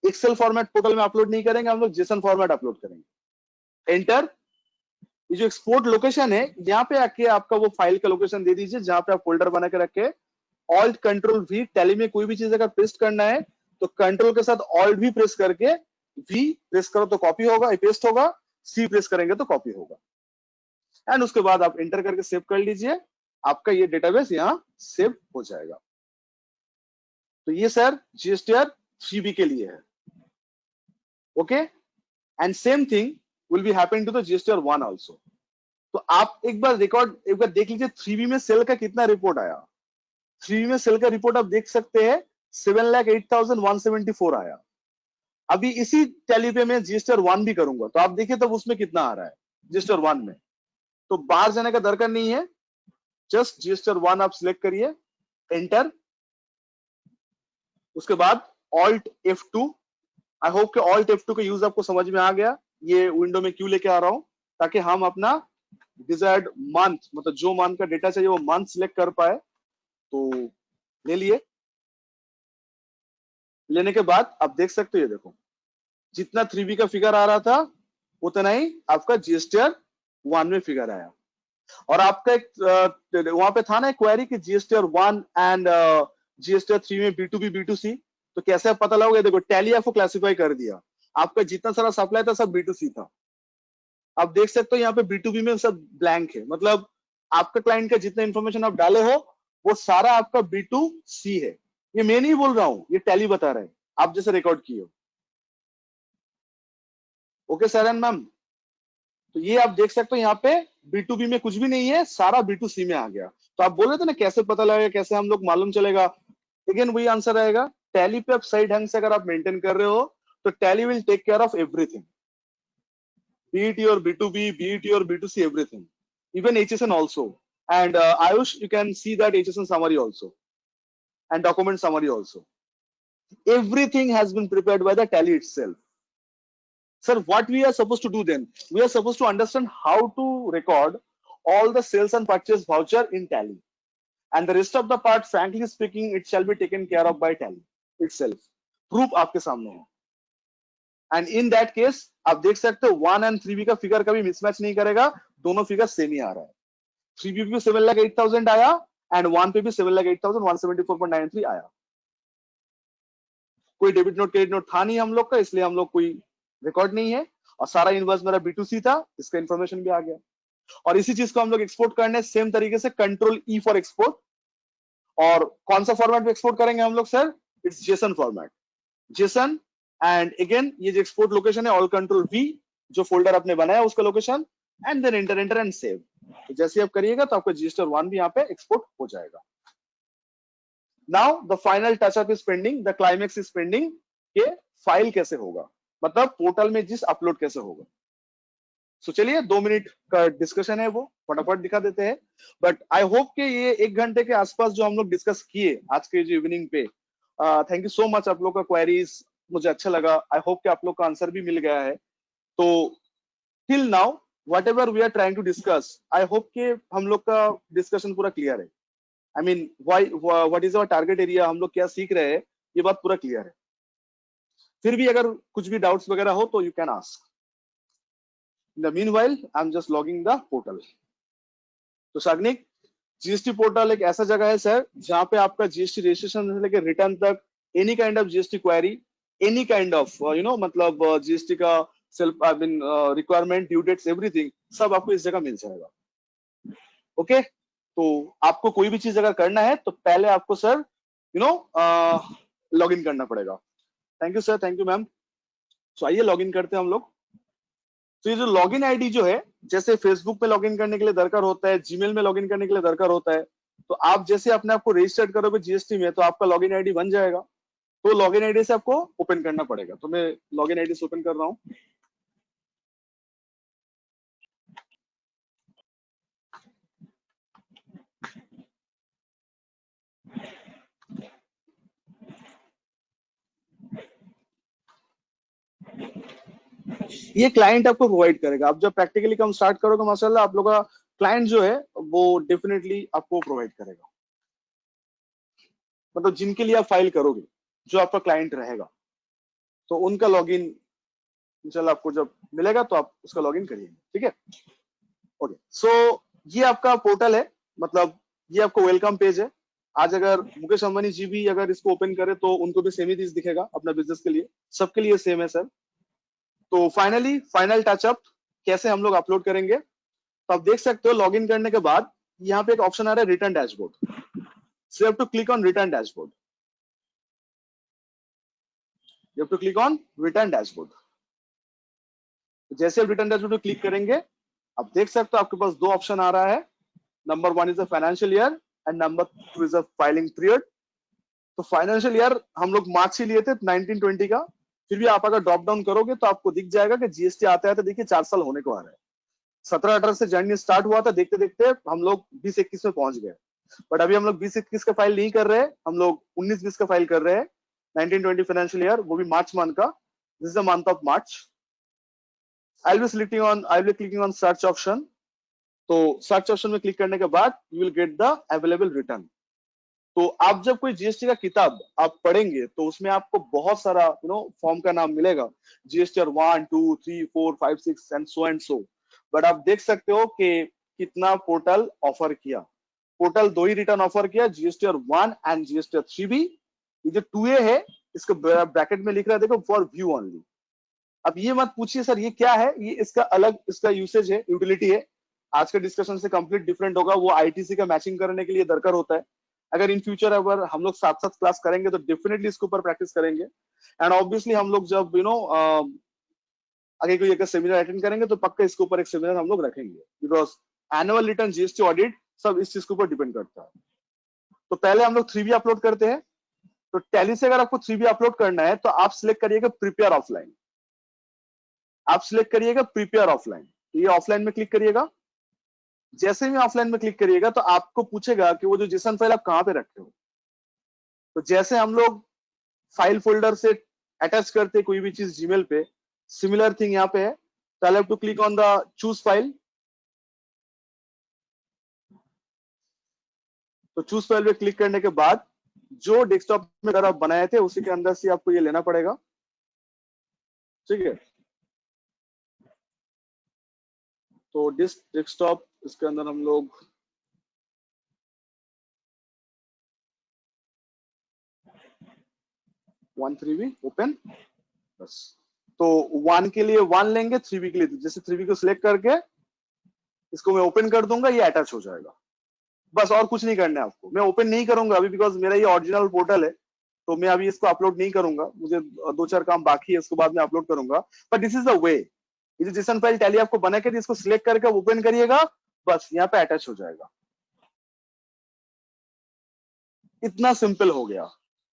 Excel format portal में अपलोड नहीं करेंगे हम लोग, JSON फॉर्मेट अपलोड करेंगे। एंटर। ये जो एक्सपोर्ट लोकेशन है यहाँ पे आके आपका वो फाइल का लोकेशन दे दीजिए जहां पे आप फोल्डर बना के रखे। Alt Ctrl+V, टैली में कोई भी चीज अगर पेस्ट करना है तो कंट्रोल के साथ Alt भी प्रेस करके V प्रेस करो तो कॉपी होगा, पेस्ट होगा, C प्रेस करेंगे तो कॉपी होगा, एंड उसके बाद आप एंटर करके सेव कर लीजिए, आपका ये डेटाबेस यहाँ सेव हो जाएगा। तो ये सर GSTR 3B के लिए है, okay. And same thing will be happening to the GSTR 1 also. तो आप एक बार देख लीजिए 3B में सेल का कितना रिपोर्ट आया। 3B में सेल का रिपोर्ट आप देख सकते हैं 7,08,174 आया। अभी इसी टैली पे मैं जीएसटीआर 1 भी करूंगा तो आप देखिए तब उसमें कितना आ रहा है जीएसटीआर 1 में। तो बाहर जाने का दरकार नहीं है, जस्ट जीएसटीआर 1 आप सिलेक्ट करिए, एंटर, उसके बाद ऑल्ट F2। आई होप कि ऑल्ट F2 का यूज आपको समझ में आ गया। ये विंडो में क्यों लेके आ रहा हूं, ताकि हम अपना डिजायर्ड मंथ, मतलब जो मंथ का डेटा चाहिए वो मंथ सिलेक्ट कर पाए। तो ले लिए, लेने के बाद आप देख सकते हो, ये देखो जितना 3B का फिगर आ रहा था उतना ही आपका जीएसटीआर 1 में फिगर आया। और आपका एक वहां पे था ना क्वेरी कि जीएसटीआर 1 एंड जीएसटीआर 3 में B2B B2C, तो कैसे आप पता लगाओगे? देखो टैली आपको क्लासिफाई कर दिया, आपका जितना सारा सप्लाई था सब B2C था। आप देख सकते हो यहाँ पे B2B में सब ब्लैंक है, मतलब आपका क्लाइंट का जितना इंफॉर्मेशन आप डाले हो वो सारा आपका B2C है। ये मैं नहीं बोल रहा हूं, ये टैली बता रहा है, आप जैसे रिकॉर्ड किए हो। ओके सर एंड मैम, तो ये आप देख सकते हो यहाँ पे B2B में कुछ भी नहीं है, सारा B2C में आ गया। तो आप बोल रहे थे ना कैसे पता लगेगा, कैसे हम लोग मालूम चलेगा? अगेन वही आंसर आएगा, टैली पे आप सही ढंग से अगर आप मेंटेन कर रहे हो तो Tally will take care of everything, be it your B2B, be it your B2C, everything, even HSN also. And Ayush, you can see that HSN summary also and document summary also. Everything has been prepared by the tally itself. Sir, what we are supposed to do then? We are supposed to understand how to record all the sales and purchase voucher in tally. And the rest of the part, frankly speaking, it shall be taken care of by tally itself. Proof आपके सामने है। एंड इन दैट केस आप देख सकते हो 1 एंड 3B का फिगर कभी मिसमैच नहीं करेगा, दोनों फिगर सेम ही आ रहा है। 3B पे 7,08,000 आया एंड 1 पे भी 7,08,174.93 आया। कोई डेबिट नोट क्रेडिट नोट था नहीं हम लोग का, इसलिए हम लोग कोई रिकॉर्ड नहीं है। और सारा इनवर्स मेरा B2C था, इसका इंफॉर्मेशन भी आ गया। और इसी चीज को हम लोग एक्सपोर्ट करने सेम तरीके से कंट्रोल E फॉर एक्सपोर्ट। और कौन सा फॉर्मेट में एक्सपोर्ट करेंगे हम लोग sir? It's JSON format, JSON. And again ये जो एक्सपोर्ट लोकेशन है ऑल कंट्रोल V, जो फोल्डर आपने बनाया उसका location, and then enter and save. तो जैसे आप करिएगा तो आपका जीएसटीआर 1 भी यहाँ पे एक्सपोर्ट हो जाएगा। Now the final touch-up is pending, the climax is pending के फाइल कैसे होगा, मतलब पोर्टल में जिस अपलोड कैसे होगा। सो चलिए 2 मिनट का डिस्कशन है वो फटाफट दिखा देते हैं। बट आई होप कि ये 1 घंटे के आसपास जो हम लोग डिस्कस किए आज के जो इवनिंग पे, थैंक यू सो मच। आप लोग का क्वेरीज मुझे अच्छा लगा, आई होप कि आप लोग का आंसर भी मिल गया है। तो till now whatever we are trying to discuss, I hope कि हम लोग का डिस्कशन पूरा क्लियर है। I mean what is our target area, हम लोग क्या सीख रहे हैं, ये बात पूरा क्लियर है। फिर भी अगर कुछ भी डाउट्स वगैरह हो तो you can ask. In the meanwhile I am just logging the portal. तो साग्निक, जीएसटी पोर्टल एक ऐसा जगह है सर जहां पे आपका जीएसटी रजिस्ट्रेशन से लेकर रिटर्न तक, any kind of GST query, any kind of मतलब जीएसटी का self I mean requirement, due dates, everything सब आपको इस जगह मिल जाएगा। ओके, तो आपको कोई भी चीज अगर करना है तो पहले आपको सर लॉग इन करना पड़ेगा। Thank you sir, thank you ma'am. So आइए लॉग इन करते हैं हम लोग। तो ये जो लॉगिन आईडी जो है, जैसे फेसबुक पे लॉगिन करने के लिए दरकार होता है, जीमेल में लॉगिन करने के लिए दरकार होता है, तो आप जैसे अपने आप को रजिस्टर्ड करोगे जीएसटी में तो आपका लॉगिन आईडी बन जाएगा। तो लॉगिन आईडी से आपको ओपन करना पड़ेगा। तो मैं लॉगिन आईडी से ओपन कर रहा हूँ। ये क्लाइंट आपको प्रोवाइड करेगा। आप जब प्रैक्टिकली काम स्टार्ट करोगे माशाल्लाह, आप लोग का क्लाइंट जो है वो डेफिनेटली आपको प्रोवाइड करेगा, मतलब जिनके लिए आप फाइल करोगे, जो आपका क्लाइंट रहेगा, तो उनका लॉगिन इंशाल्लाह आपको जब मिलेगा तो आप उसका लॉगिन करिए। ठीक है, ओके। सो ये आपका पोर्टल है, मतलब ये आपको वेलकम पेज है। आज अगर मुकेश अंबानी जी भी अगर इसको ओपन करे तो उनको भी सेम ही चीज दिखेगा अपना बिजनेस के लिए, सबके लिए सेम है सर। तो फाइनली फाइनल टचअप कैसे हम लोग अपलोड करेंगे, तो आप देख सकते हो लॉगिन करने के बाद यहाँ पे एक ऑप्शन आ रहा है return dashboard. So you have to click on return dashboard, you have to click on return dashboard. जैसे आप रिटर्न डैशबोर्ड पे क्लिक करेंगे आप देख सकते हो आपके पास दो ऑप्शन आ रहा है, number 1 is a financial year and number 2 is a filing period. तो फाइनेंशियल ईयर हम लोग मार्च ही लिए थे 1920 का, फिर भी आप अगर ड्रॉप डाउन करोगे तो आपको दिख जाएगा कि जीएसटी आते आते देखिए 4 साल होने को आ रहा है। 17-18 से जर्नी स्टार्ट हुआ था, देखते देखते हम लोग 20-21 में पहुंच गए। बट अभी हम लोग 20-21 का फाइल नहीं कर रहे हैं, हम लोग 19-20 का फाइल कर रहे हैं। 1920 फाइनेंशियल ईयर, वो भी मार्च मंथ का, this is the month of March. I will be clicking on search option. तो सर्च ऑप्शन में क्लिक करने के बाद you will get the available return. तो आप जब कोई जीएसटी का किताब आप पढ़ेंगे तो उसमें आपको बहुत सारा फॉर्म का नाम मिलेगा, जीएसटी 1, 2, 3, 4, 5, 6 एंड सो। बट आप देख सकते हो कि कितना पोर्टल ऑफर किया। पोर्टल 2 ही रिटर्न ऑफर किया, जीएसटी 1 एंड जीएसटी 3B। ये जो 2A है इसको ब्रैकेट में लिख रहा है देखो, फॉर व्यू ओनली। अब ये मत पूछिए सर ये क्या है, ये इसका अलग इसका यूसेज है, यूटिलिटी है। आज के डिस्कशन से कंप्लीट डिफरेंट होगा, वो आईटीसी का मैचिंग करने के लिए दरकार होता है। अगर इन फ्यूचर अगर हम लोग साथ साथ क्लास करेंगे तो डेफिनेटली इसके ऊपर प्रैक्टिस करेंगे। एंड ऑब्वियसली हम लोग जब आगे कोई अगर सेमिनार अटेंड करेंगे तो पक्का इसके ऊपर एक सेमिनार हम लोग रखेंगे, because annual return, GST audit सब इस चीज के ऊपर डिपेंड करता है। तो पहले हम लोग 3B अपलोड करते हैं। तो टैली से अगर आपको 3B अपलोड करना है तो आप सिलेक्ट करिएगा प्रिपेयर ऑफलाइन। आप सिलेक्ट करिएगा प्रिपेयर ऑफलाइन, ये ऑफलाइन में क्लिक करिएगा। जैसे ही ऑफलाइन में क्लिक करिएगा तो आपको पूछेगा कि वो जो जेसन फाइल आप कहां पे रखे हो। तो जैसे हम लोग फाइल फोल्डर से अटैच करते कोई भी चीज जीमेल पे, सिमिलर थिंग यहाँ पे है। तो I have to click on the choose file. तो चूज फाइल पे क्लिक करने के बाद जो डेस्कटॉप में अगर आप बनाए थे उसी के अंदर से आपको ये लेना पड़ेगा, ठीक है। तो डेस्कटॉप इसके अंदर हम लोग वन 3B ओपन, बस। तो 1 के लिए 1 लेंगे, 3B के लिए जैसे 3B को सिलेक्ट करके इसको मैं ओपन कर दूंगा, ये अटैच हो जाएगा। बस और कुछ नहीं करना है आपको। मैं ओपन नहीं करूंगा अभी बिकॉज मेरा ये ओरिजिनल पोर्टल है, तो मैं अभी इसको अपलोड नहीं करूंगा, मुझे 2-4 काम बाकी है, उसके बाद मैं अपलोड करूंगा। But this is the way. ये जो जेसन फाइल टैली आपको बना के इसको सिलेक्ट करके ओपन करिएगा, बस यहाँ पे अटैच हो जाएगा। इतना सिंपल हो गया।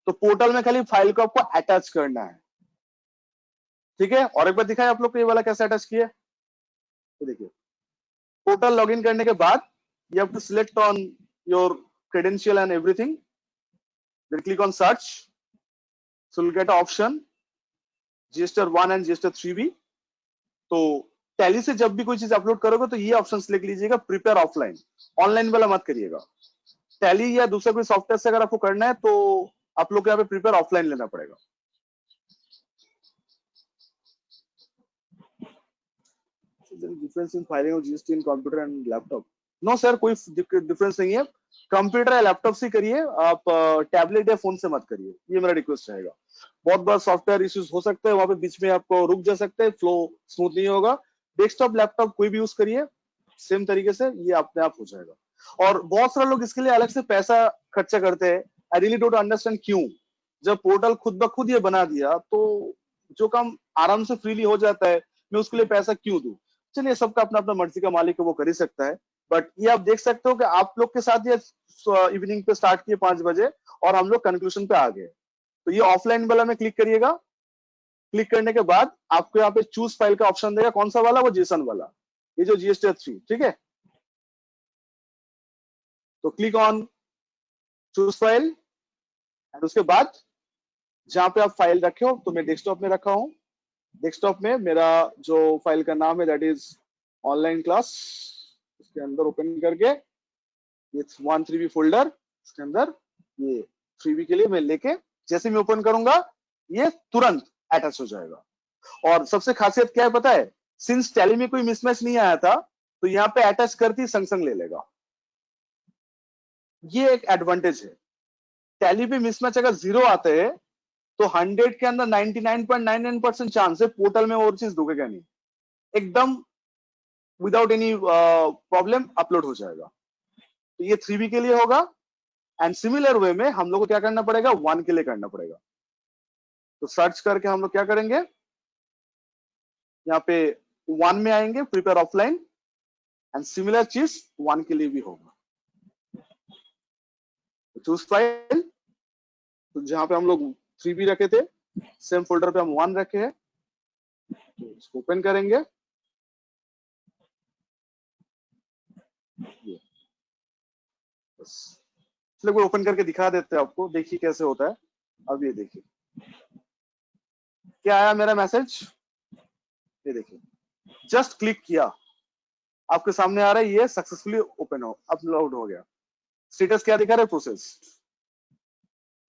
तो पोर्टल में खाली फाइल को आपको अटैच करना है, ठीक है। और एक बार दिखाए आप लोग को ये वाला कैसे अटैच किया। तो देखिए पोर्टल लॉगिन करने के बाद you have to select on your credential and everything, then click on search, so you'll get an option GST 1 and GST 3B। तो टैली से जब भी कोई चीज अपलोड करोगे तो ये ऑप्शन सिलेक्ट लीजिएगा, प्रिपेयर ऑफलाइन, ऑनलाइन वाला मत करिएगा। टैली या दूसरा कोई सॉफ्टवेयर से अगर आपको करना है तो आप लोग को यहाँ पे प्रिपेयर ऑफलाइन लेना पड़ेगा। Difference in filing of GST in computer and laptop? No sir, कोई डिफरेंस नहीं है। कंप्यूटर या लैपटॉप से करिए आप, टैबलेट या फोन से मत करिए, ये मेरा रिक्वेस्ट रहेगा। बहुत बार सॉफ्टवेयर इश्यूज हो सकते हैं, वहां पे बीच में आपको रुक जा सकते हैं, फ्लो स्मूथ नहीं होगा। डेस्कटॉप लैपटॉप कोई भी यूज करिए, सेम तरीके से ये अपने आप हो जाएगा। और बहुत सारे लोग इसके लिए अलग से पैसा खर्चा करते हैं, आई रियली डोंट अंडरस्टैंड क्यों। जब पोर्टल खुद ब खुद ये बना दिया तो जो काम आराम से फ्रीली हो जाता है, मैं उसके लिए पैसा क्यों दूं। चलिए सबका अपना अपना मर्जी का मालिक है, वो कर ही सकता है। बट ये आप देख सकते हो कि आप लोग के साथ ये इवनिंग पे स्टार्ट किए 5 बजे और हम लोग कंक्लूजन पे आ गए। तो ये ऑफलाइन वाला में क्लिक करिएगा। क्लिक करने के बाद आपको यहाँ पे चूज फाइल का ऑप्शन देगा, कौन सा वाला, वो जेसन वाला, ये जो जीएसटी 3, ठीक है। तो click on choose file and उसके बाद जहां पे आप फाइल रखे हो, तो मैं डेस्कटॉप में रखा हूं। डेस्कटॉप में मेरा जो फाइल का नाम है दैट इज ऑनलाइन क्लास, उसके अंदर ओपन करके ये 1 3B फोल्डर, इसके अंदर ये 3B के लिए मैं लेके जैसे मैं ओपन करूंगा ये तुरंत अटैच हो जाएगा। और सबसे खासियत क्या है पता है, सिंस टैली में कोई मिसमैच नहीं आया था तो यहाँ पे अटैच करती संग संग ले लेगा, ये एक एडवांटेज है। टैली पे मिसमैच अगर 0 आते हैं तो 100 के अंदर 99.99% चांस है पोर्टल में और चीज ढूंढेगा नहीं, एकदम विदाउट एनी प्रॉब्लम अपलोड हो जाएगा। तो ये 3B के लिए होगा। एंड सिमिलर वे में हम लोग को क्या करना पड़ेगा, 1 के लिए करना पड़ेगा। तो सर्च करके हम लोग क्या करेंगे, यहाँ पे 1 में आएंगे, प्रिपेयर ऑफलाइन, एंड सिमिलर चीज 1 के लिए भी होगा। चूज फाइल, तो जहां पे हम लोग 3B रखे थे, सेम फोल्डर पे हम 1 रखे हैं, तो इसको ओपन करेंगे। बस इसलिए कोई ओपन करके दिखा देते हैं आपको, देखिए कैसे होता है। अब ये देखिए क्या आया मेरा मैसेज, ये देखिए जस्ट क्लिक किया, आपके सामने आ रहा है ये सक्सेसफुली ओपन हो अपलोड हो गया। स्टेटस क्या दिखा रहा है, प्रोसेस।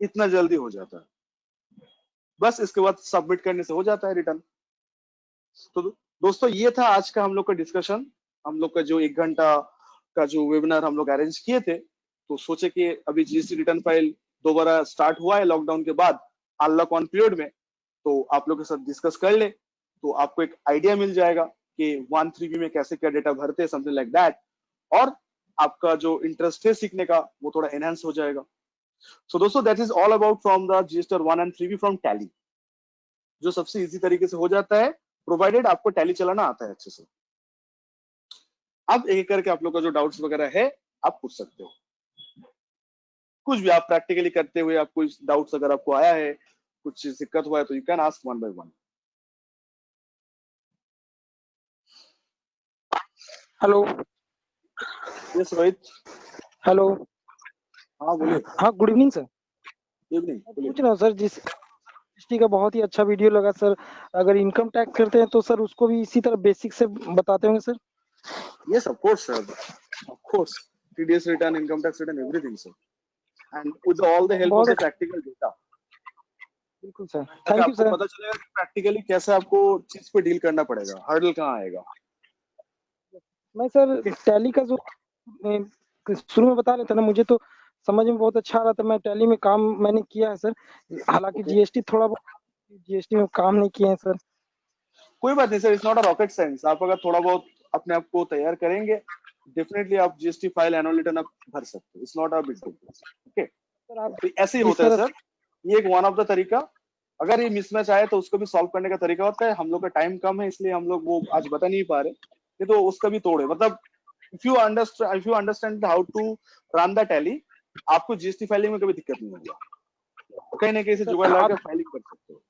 इतना जल्दी हो जाता है, बस इसके बाद सबमिट करने से हो जाता है रिटर्न। तो दोस्तों ये था आज का हम लोग का डिस्कशन, हम लोग का जो 1 घंटा का जो वेबिनार हम लोग अरेंज किए थे। तो सोचे कि अभी जीएसटी रिटर्न फाइल दोबारा स्टार्ट हुआ है लॉकडाउन के बाद अनलॉक ऑन पीरियड में, तो आप लोग के साथ डिस्कस कर ले, तो आपको एक आइडिया मिल जाएगा कि 1-3B में कैसे क्या डेटा भरते हैं, समथिंग लाइक दैट, और आपका जो इंटरेस्ट है सीखने का वो थोड़ा एनहांस हो जाएगा। सो दोस्तों that is all about from the GST 1 and 3B from tally, जो सबसे इजी तरीके से हो जाता है प्रोवाइडेड आपको टैली चलाना आता है अच्छे से। अब एक एक करके आप लोग का जो डाउट्स वगैरह है आप पूछ सकते हो, कुछ भी आप प्रैक्टिकली करते हुए आप कोई डाउट्स अगर आपको आया है, कुछ दिक्कत हुआ है, तो you can ask 1 by 1। Hello. Yes Rohit. Hello. हाँ बोलिए। हाँ, गुड इवनिंग सर। इवनिंग बोलिए। पूछ रहा हूँ सर, जिस जीएसटी का बहुत ही अच्छा वीडियो लगा सर, अगर इनकम टैक्स करते हैं तो सर उसको भी इसी तरह बेसिक से बताते होंगे sir? Yes, of course, sir. Of course. TDS return, income tax return, everything, sir. And with all the help of बहुत the अच्छा, practical data, बिल्कुल सर, ताकि थैंक यू आपको सर। पता चलेगा कि प्रैक्टिकली कैसे आपको चीज पे डील करना पड़ेगा, हर्डल कहाँ आएगा। मैं सर Okay. टैली का जो शुरू में बता रहे थे ना, मुझे तो समझ में बहुत अच्छा आ रहा था। मैं टैली में काम मैंने किया है सर, हालांकि Okay. जीएसटी थोड़ा बहुत जीएसटी में काम नहीं किए हैं सर। कोई बात नहीं sir, it's not a rocket science. आप अगर थोड़ा बहुत अपने आप को तैयार करेंगे, डेफिनेटली आप जीएसटी फाइल एनुअल रिटर्न आप भर सकते हो। It's not a big deal. Okay, sir आप तो ऐसे ही जिस होता है तरह सर, ये एक वन ऑफ द तरीका। अगर ये मिसमैच आए तो उसको भी सॉल्व करने का तरीका होता है। हम लोग का टाइम कम है इसलिए हम लोग वो आज बता नहीं पा रहे, नहीं तो उसका भी तोड़ है। मतलब if you understand how to run the Tally, आपको जीएसटी फाइलिंग में कभी दिक्कत नहीं होगी। कहीं ना कहीं से जुगाड़ लगा के फाइलिंग कर सकते हो।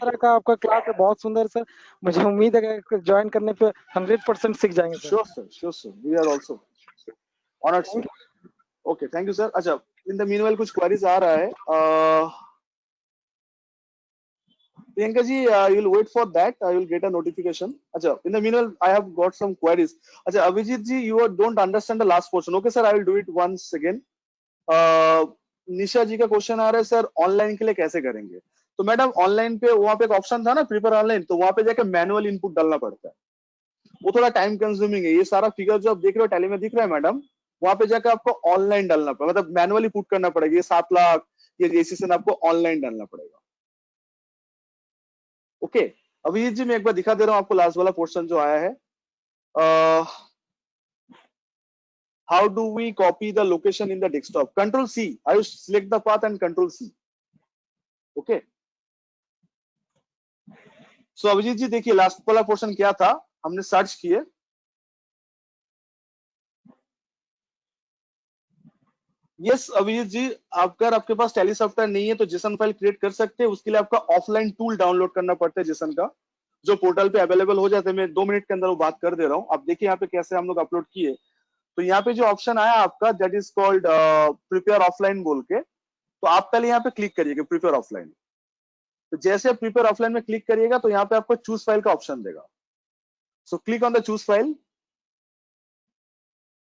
तरह का आपका क्लास है, बहुत सुंदर सर। मुझे उम्मीद है कि ज्वाइन करने पे 100% सीख जाएंगे sir. Sure sir, we are also honoured sir. Okay, thank you sir. अच्छा, इन द मीनवाइल कुछ क्वेरीज आ रहा है। Priyanka ji, you will wait for that. I will get a notification. अच्छा, in the meanwhile, I have got some queries. अच्छा, अभिजीत जी, you don't understand the last portion. Okay, sir, I will do it once again. निशा जी का क्वेश्चन आ रहा है, सर ऑनलाइन के लिए कैसे करेंगे? तो मैडम ऑनलाइन पे वहां पे एक ऑप्शन था ना, प्रिपेयर ऑनलाइन, तो वहां पे जाके मैनुअल इनपुट डालना पड़ता है। वो थोड़ा टाइम कंज्यूमिंग है। ये सारा फिगर जो आप देख रहे हो टैली में दिख रहा है मैडम, वहां पे जाकर आपको ऑनलाइन डालना पड़ेगा, मतलब मैनुअली पुट करना पड़ेगा। ये 7 लाख ये रेजिस्ट्रेशन आपको ऑनलाइन डालना पड़ेगा। ओके, अभिजीत जी मैं एक बार दिखा दे रहा हूँ आपको लास्ट वाला पोर्शन जो आया है। How do we copy the location in the desktop? Control C, I will select the path and control C. Okay, so Abhijit ji देखिए लास्ट वाला पोर्शन क्या था, हमने सर्च किए। यस अभिजीत जी, अगर आपके पास टैली सॉफ्टवेयर नहीं है तो जेसन फाइल क्रिएट कर सकते हैं। उसके लिए आपका ऑफलाइन टूल डाउनलोड करना पड़ता है जेसन का, जो पोर्टल पे अवेलेबल हो जाते हैं। मैं 2 मिनट के अंदर वो बात कर दे रहा हूँ। आप देखिए यहाँ पे कैसे हम लोग अपलोड किए। तो यहाँ पे जो ऑप्शन आया आपका, that is called prepare offline बोल के, तो आप पहले यहाँ पे क्लिक करिएगा प्रिपेयर ऑफलाइन। तो जैसे आप प्रिपेयर ऑफलाइन में क्लिक करिएगा तो यहाँ पे आपको चूज फाइल का ऑप्शन देगा। So click on the choose file.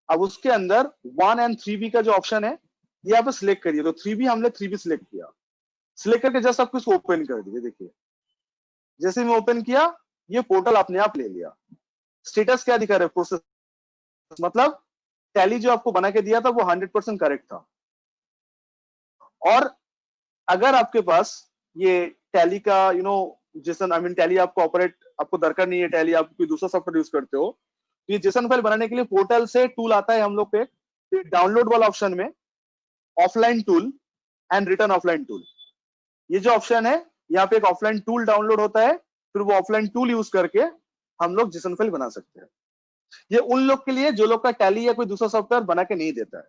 अब उसके अंदर 1 and 3B का जो ऑप्शन है ये आप सिलेक्ट करिए। तो 3B हमने 3B सिलेक्ट किया। सिलेक्ट करके जस्ट आपको इसको ओपन कर दीजिए। देखिए जैसे मैं ओपन किया, ये पोर्टल अपने आप ले लिया। स्टेटस क्या दिखा रहा है? प्रोसेस, मतलब टैली जो आपको बना के दिया था वो 100% करेक्ट था। और अगर आपके पास ये टैली का जेसन, आई मीन टैली आपको ऑपरेट आपको दरकार नहीं है, टैली आप कोई दूसरा सॉफ्टवेयर यूज करते हो, तो ये जेसन फाइल बनाने के लिए पोर्टल से टूल आता है हम लोग पे डाउनलोड वाला ऑप्शन में, offline tool and return offline tool. ये जो ऑप्शन है यहाँ पे एक ऑफलाइन टूल डाउनलोड होता है, फिर वो ऑफलाइन टूल यूज करके हम लोग जेसन फाइल बना सकते हैं। ये उन लोग के लिए जो लोग का टैली या कोई दूसरा सॉफ्टवेयर बना के नहीं देता है,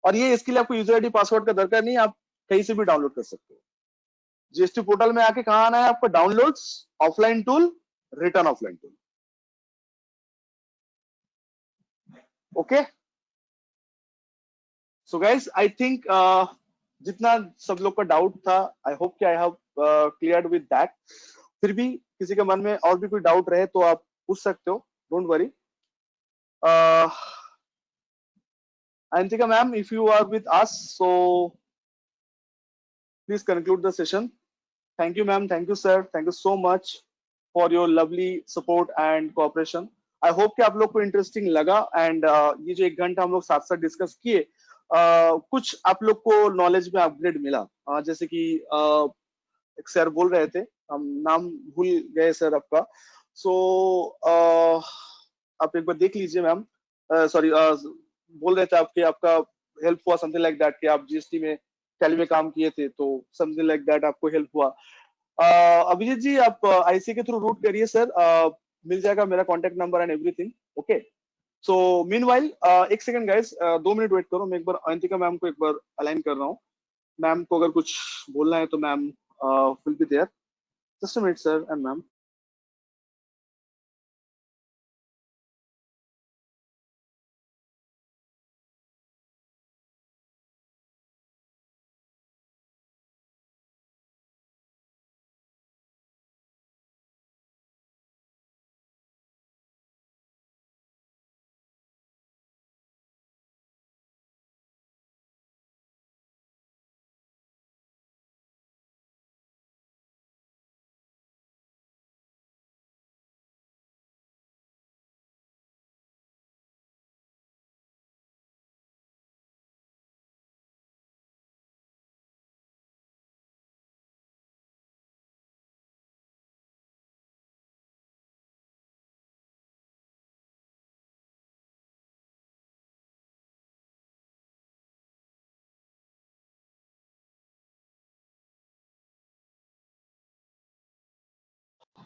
और ये इसके लिए आपको यूजर आईडी पासवर्ड का दरकार नहीं, आप कहीं से भी डाउनलोड कर सकते हो। जीएसटी पोर्टल में आके कहाँ आना है आपको, downloads, offline tool, return offline tool. Okay, so guys I think जितना सब लोग का डाउट था, आई होप कि I have cleared with that. फिर भी किसी के मन में और भी कोई डाउट रहे तो आप पूछ सकते हो, don't worry. Antika ma'am, if you are with us, so please conclude the session. Thank you ma'am, thank you sir, thank you so much for your lovely support and cooperation. I hope कि आप लोग को इंटरेस्टिंग लगा, एंड ये जो 1 घंटा हम लोग साथ साथ डिस्कस किए, कुछ आप लोग को नॉलेज में अपग्रेड मिला। जैसे कि एक सर बोल रहे थे, हम नाम भूल गए सर आपका, सो आप एक बार देख लीजिए मैम, सॉरी बोल रहे थे आपके, आपका हेल्प हुआ समथिंग लाइक दैट, कि आप जीएसटी में टैली में काम किए थे, तो समथिंग लाइक दैट आपको हेल्प हुआ। अभिजीत जी आप आईसी के थ्रू रूट करिए सर, मिल जाएगा मेरा contact number and everything. Okay, so meanwhile 1 second guys, 2 minute wait करो, मैं एक बार अवंतिका मैम को एक बार अलाइन कर रहा हूँ। मैम को अगर कुछ बोलना है तो ma'am will be there. Just a minute sir and ma'am.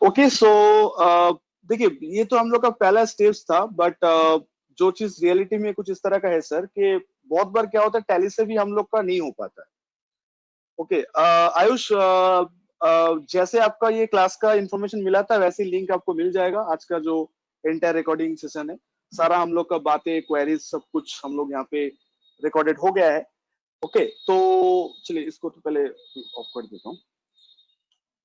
Okay, so देखिए ये तो हम लोग का पहला स्टेज था, बट जो चीज रियलिटी में कुछ इस तरह का है सर, कि बहुत बार क्या होता है टैली से भी हम लोग का नहीं हो पाता है। ओके, आयुष, जैसे आपका ये क्लास का इंफॉर्मेशन मिला था वैसे लिंक आपको मिल जाएगा। आज का जो एंटायर रिकॉर्डिंग सेशन है, सारा हम लोग का बातें, क्वेरीज, सब कुछ हम लोग यहाँ पे रिकॉर्डेड हो गया है। ओके, तो चलिए इसको तो पहले ऑफ कर देता हूँ।